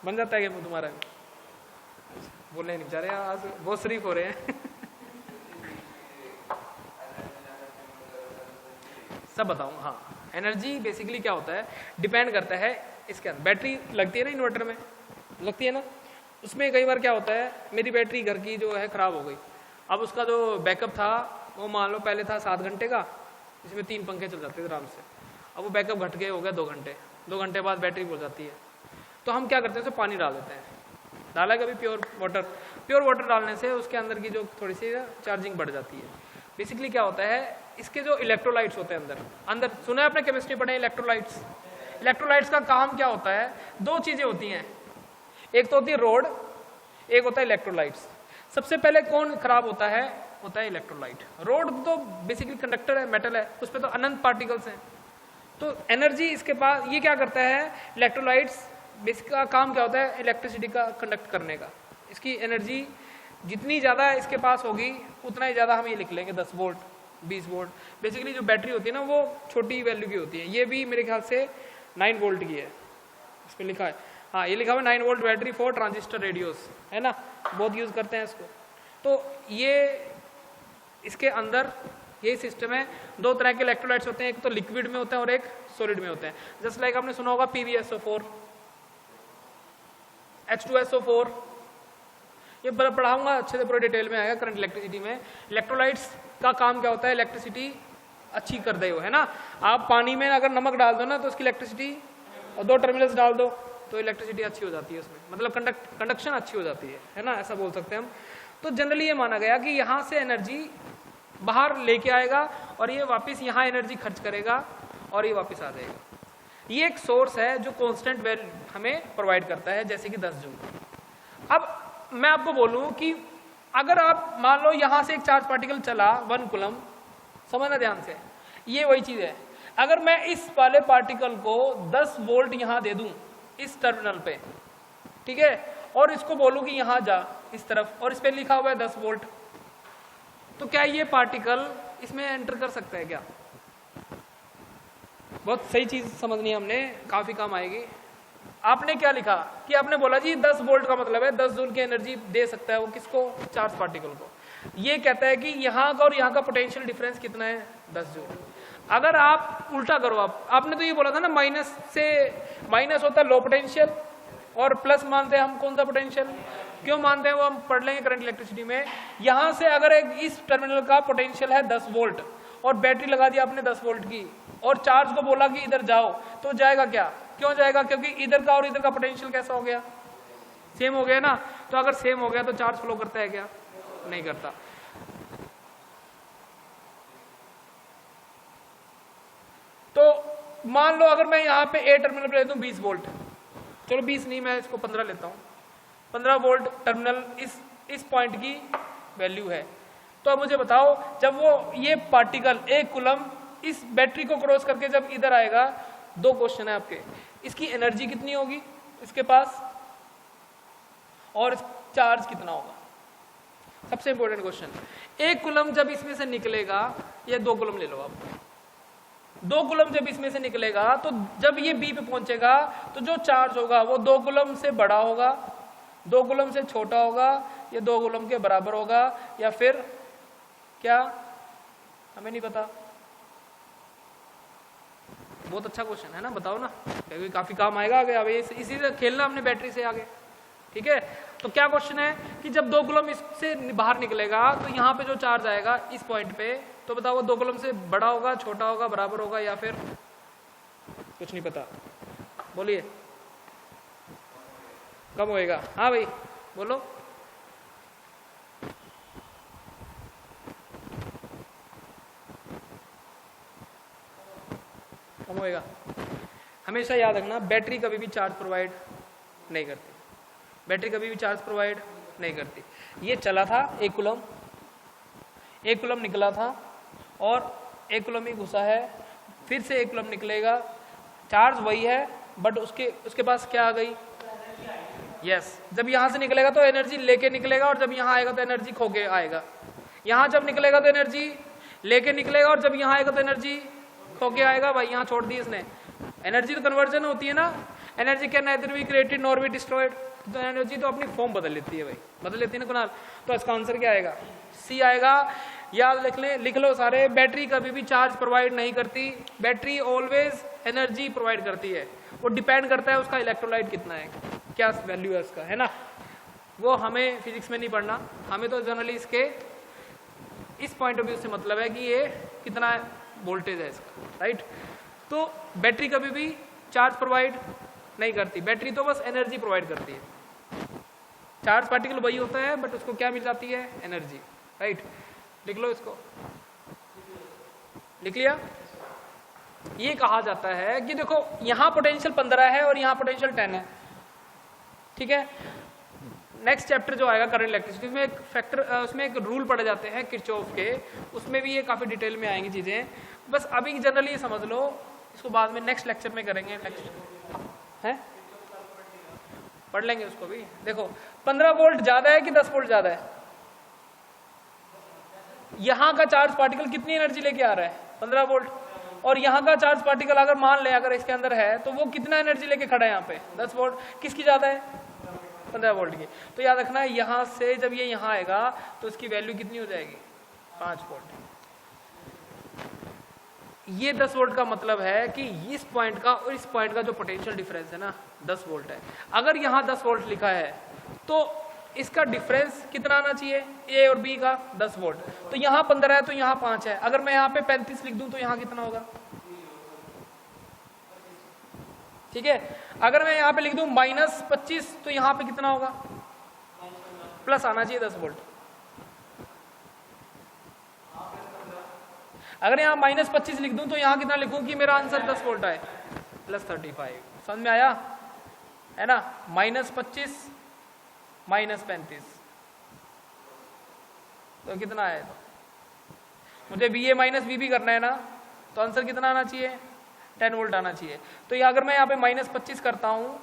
बन जाता है क्या मुंह तुम्हारा? बोलने नहीं जा रहे, आज बहुत शरीफ हो रहे हैं। सब बताऊं। हाँ, एनर्जी बेसिकली क्या होता है, डिपेंड करता है इसके अंदर। बैटरी लगती है ना इन्वर्टर में, लगती है ना, उसमें कई बार क्या होता है, मेरी बैटरी घर की जो है खराब हो गई। अब उसका जो बैकअप था वो मान लो पहले था 7 घंटे का, जिसमें 3 पंखे चल जाते थे आराम से। अब वो बैकअप घट के हो गया 2 घंटे। 2 घंटे बाद बैटरी बोल जाती है। तो हम क्या करते हैं, उसमें पानी डाल देते हैं। डाला कभी प्योर वाटर डालने से उसके अंदर की जो थोड़ी सी चार्जिंग बढ़ जाती है। बेसिकली क्या होता है, इसके जो इलेक्ट्रोलाइट्स होते हैं अंदर सुना है आपने केमिस्ट्री पढ़े इलेक्ट्रोलाइट्स का काम क्या होता है, दो चीजें होती हैं, एक तो होती है रोड, एक होता है इलेक्ट्रोलाइट्स। सबसे पहले कौन खराब होता है इलेक्ट्रोलाइट। रोड तो बेसिकली कंडक्टर है, मेटल है, उस पर तो अनंत पार्टिकल्स हैं, तो एनर्जी इसके पास, ये क्या करता है इलेक्ट्रोलाइट्स, बेसिक का काम क्या होता है इलेक्ट्रिसिटी का कंडक्ट करने का। इसकी एनर्जी जितनी ज़्यादा इसके पास होगी उतना ही ज़्यादा हम ये लिख लेंगे 10 वोल्ट 20 वोल्ट। बेसिकली जो बैटरी होती है ना वो छोटी वैल्यू की होती है, ये भी मेरे ख्याल से 9 वोल्ट की है, इस पर लिखा है, हाँ ये लिखा हुआ 9 volt battery for transistor radios, है ना, बहुत यूज़ करते हैं इसको। तो ये इसके अंदर यही सिस्टम है। दो तरह के इलेक्ट्रोलाइट्स होते हैं, एक तो लिक्विड में होते हैं और एक सॉलिड में होते हैं। जस्ट लाइक आपने सुना होगा PbSO4, H2SO4, ये पढ़ाऊंगा अच्छे से, पूरे डिटेल में आएगा करंट इलेक्ट्रिसिटी में। इलेक्ट्रोलाइट्स का काम क्या होता है, इलेक्ट्रिसिटी अच्छी कर दे, है ना। आप पानी में अगर नमक डाल दो ना तो उसकी इलेक्ट्रिसिटी, और 2 टर्मिनल्स डाल दो तो इलेक्ट्रिसिटी अच्छी हो जाती है उसमें, मतलब कंडक्शन अच्छी हो जाती है ना, ऐसा बोल सकते हैं हम। तो जनरली ये माना गया कि यहाँ से एनर्जी बाहर लेके आएगा और ये वापस यहाँ एनर्जी खर्च करेगा और ये वापस आ जाएगा। ये एक सोर्स है जो कांस्टेंट वैल्यू हमें प्रोवाइड करता है, जैसे कि 10 जूल। अब मैं आपको बोलूं कि अगर आप मान लो यहाँ से एक चार्ज पार्टिकल चला 1 कूलम, समझना ध्यान से, ये वही चीज है। अगर मैं इस वाले पार्टिकल को 10 वोल्ट यहाँ दे दूं इस टर्मिनल पे, ठीक है, और इसको बोलूं कि यहाँ जा इस तरफ, और इस पे लिखा हुआ है 10 वोल्ट, तो क्या ये पार्टिकल इसमें एंटर कर सकता है क्या? बहुत सही चीज समझनी है हमने, काफी काम आएगी। आपने क्या लिखा कि आपने बोला जी 10 वोल्ट का मतलब है 10 जूल की एनर्जी दे सकता है वो किसको, चार्ज पार्टिकल को। ये कहता है कि यहाँ का और यहाँ का पोटेंशियल डिफरेंस कितना है, 10 जूल। अगर आप उल्टा करो, आपने तो ये बोला था ना माइनस से, माइनस होता है लो पोटेंशियल और प्लस मानते हैं हम कौन सा पोटेंशियल, क्यों मानते हैं वो हम पढ़ लेंगे करंट इलेक्ट्रिसिटी में। यहाँ से अगर एक इस टर्मिनल का पोटेंशियल है 10 वोल्ट और बैटरी लगा दी आपने 10 वोल्ट की और चार्ज को बोला कि इधर जाओ, तो जाएगा क्या, क्यों जाएगा, क्योंकि इधर का और इधर का पोटेंशियल कैसा हो गया, सेम हो गया ना। तो अगर सेम हो गया तो चार्ज फ्लो करता है क्या, नहीं करता। तो मान लो अगर मैं यहाँ पे ए टर्मिनल पे ले दूं 20 वोल्ट, चलो 20 नहीं, मैं इसको 15 लेता हूँ, 15 वोल्ट टर्मिनल इस पॉइंट की वैल्यू है। तो अब मुझे बताओ जब वो ये पार्टिकल 1 कूलम इस बैटरी को क्रॉस करके जब इधर आएगा, 2 क्वेश्चन है आपके, इसकी एनर्जी कितनी होगी इसके पास और चार्ज कितना होगा, सबसे इंपॉर्टेंट क्वेश्चन। 1 कूलम जब इसमें से निकलेगा, या 2 कूलम ले लो आप, 2 कूलम जब इसमें से निकलेगा तो जब ये बी पे पहुंचेगा तो जो चार्ज होगा वो 2 कूलम से बड़ा होगा, 2 कूलम से छोटा होगा, या 2 कूलम के बराबर होगा, या फिर क्या, हमें नहीं पता। बहुत अच्छा क्वेश्चन है ना, बताओ ना, क्योंकि काफी काम आएगा आगे। अब इसी से खेलना हमने बैटरी से आगे, ठीक है। तो क्या क्वेश्चन है कि जब 2 कूलम इससे बाहर निकलेगा तो यहाँ पे जो चार्ज आएगा इस पॉइंट पे, तो बताओ वो 2 कूलम से बड़ा होगा, छोटा होगा, बराबर होगा, या फिर कुछ नहीं पता, बोलिए, कम होएगा। हाँ भाई बोलो, कम होएगा। हमेशा याद रखना बैटरी कभी भी चार्ज प्रोवाइड नहीं करती, बैटरी कभी भी चार्ज प्रोवाइड नहीं करती। ये चला था 1 कूलम, 1 कूलम निकला था और 1 कूलम ही घुसा है, फिर से 1 कूलम निकलेगा, चार्ज वही है बट उसके पास क्या आ गई, यस। जब यहाँ से निकलेगा तो एनर्जी लेके निकलेगा और जब यहाँ आएगा तो एनर्जी खो के आएगा। यहाँ जब निकलेगा तो एनर्जी लेके निकलेगा और जब यहाँ आएगा तो एनर्जी खो के आएगा। भाई यहाँ छोड़ दी इसने, एनर्जी तो कन्वर्जन होती है ना, energy can nether be created nor be destroyed. तो एनर्जी तो अपनी फॉर्म बदल लेती है भाई, बदल लेती है ना कुणाल। तो इसका आंसर क्या आएगा, सी आएगा। याद लिख लो सारे, बैटरी कभी भी चार्ज प्रोवाइड नहीं करती, बैटरी ऑलवेज एनर्जी प्रोवाइड करती है। वो डिपेंड करता है उसका इलेक्ट्रोलाइट कितना है, क्या वैल्यू है उसका, है ना। वो हमें फिजिक्स में नहीं पढ़ना, हमें तो जनरली इसके इस पॉइंट ऑफ व्यू से मतलब है कि ये कितना वोल्टेज है इसका, राइट। तो बैटरी कभी भी चार्ज प्रोवाइड नहीं करती, बैटरी तो बस एनर्जी प्रोवाइड करती है। चार्ज पार्टिकल वही होता है बट उसको क्या मिल जाती है, एनर्जी, राइट। लिख लो इसको, लिख लिया। ये कहा जाता है कि देखो यहां पोटेंशियल 15 है और यहां पोटेंशियल 10 है, ठीक है। नेक्स्ट चैप्टर जो आएगा करंट इलेक्ट्रिसिटी, उसमें एक फैक्टर, उसमें एक रूल पढ़े जाते हैं किरचॉफ के, उसमें भी ये काफी डिटेल में आएंगी चीजें। बस अभी जनरली समझ लो, इसको बाद में नेक्स्ट लेक्चर में करेंगे। नेक्स्ट है पढ़ लेंगे उसको भी। देखो 15 वोल्ट ज्यादा है कि 10 वोल्ट ज्यादा है? यहां का चार्ज पार्टिकल कितनी एनर्जी लेके आ रहा है, 15 वोल्ट, और यहाँ का चार्ज पार्टिकल अगर मान लें अगर इसके अंदर है तो वो कितना एनर्जी लेके खड़ा है यहाँ पे, 10 वोल्ट। किसकी ज्यादा है, 15 वोल्ट की। तो याद रखना है यहाँ से जब ये यहाँ आएगा तो इसकी वैल्यू कितनी हो जाएगी, 5 वोल्ट। ये 10 वोल्ट का मतलब है कि इस पॉइंट का और इस पॉइंट का जो पोटेंशियल डिफरेंस है ना 10 वोल्ट है। अगर यहाँ 10 वोल्ट लिखा है तो इसका डिफरेंस कितना आना चाहिए, ए और बी का 10 वोल्ट। तो यहाँ 15 है तो यहाँ 5 है। अगर मैं यहाँ पे 35 लिख दूं तो यहाँ कितना होगा, ठीक है। अगर मैं यहाँ पे लिख दूं -25 तो यहाँ पे कितना होगा, प्लस आना चाहिए 10 वोल्ट। अगर यहाँ -25 लिख दूं तो यहाँ कितना लिखूं कि मेरा आंसर 10 वोल्ट आए, +35। समझ में आया है ना, -25 -35 तो कितना है, मुझे VA माइनस VB करना है ना, तो आंसर कितना आना चाहिए, 10 वोल्ट आना चाहिए। तो ये अगर मैं यहाँ पे -25 करता हूँ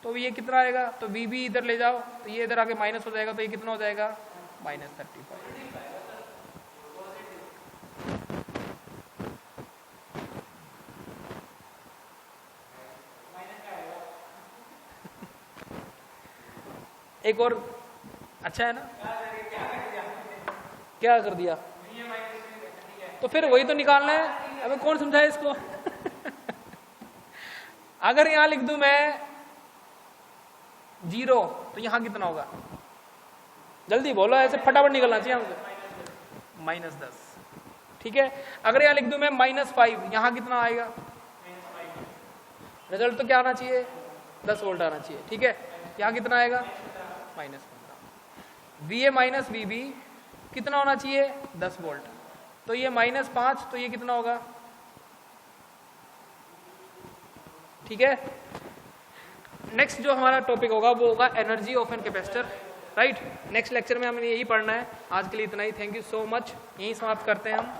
तो ये कितना आएगा, तो VB इधर ले जाओ तो ये इधर आके माइनस हो जाएगा, तो ये कितना हो जाएगा, -35। एक और अच्छा है ना, क्या कर दिया, तो फिर वही तो निकालना है। अबे कौन समझाए इसको अगर यहां लिख दूं मैं 0 तो यहां कितना होगा, जल्दी बोलो, ऐसे फटाफट निकलना चाहिए हमको, -10, ठीक है। अगर यहां लिख दूं मैं -5, यहां कितना आएगा, रिजल्ट तो क्या आना चाहिए, 10 वोल्ट आना चाहिए, ठीक है। यहां कितना आएगा, -15। VA माइनस VB कितना होना चाहिए, 10 वोल्ट। तो ये -5 तो ये कितना होगा, ठीक है। नेक्स्ट जो हमारा टॉपिक होगा वो होगा energy of an capacitor, right. Next lecture में हमें यही पढ़ना है। आज के लिए इतना ही, थैंक यू सो मच, यही समाप्त करते हैं हम।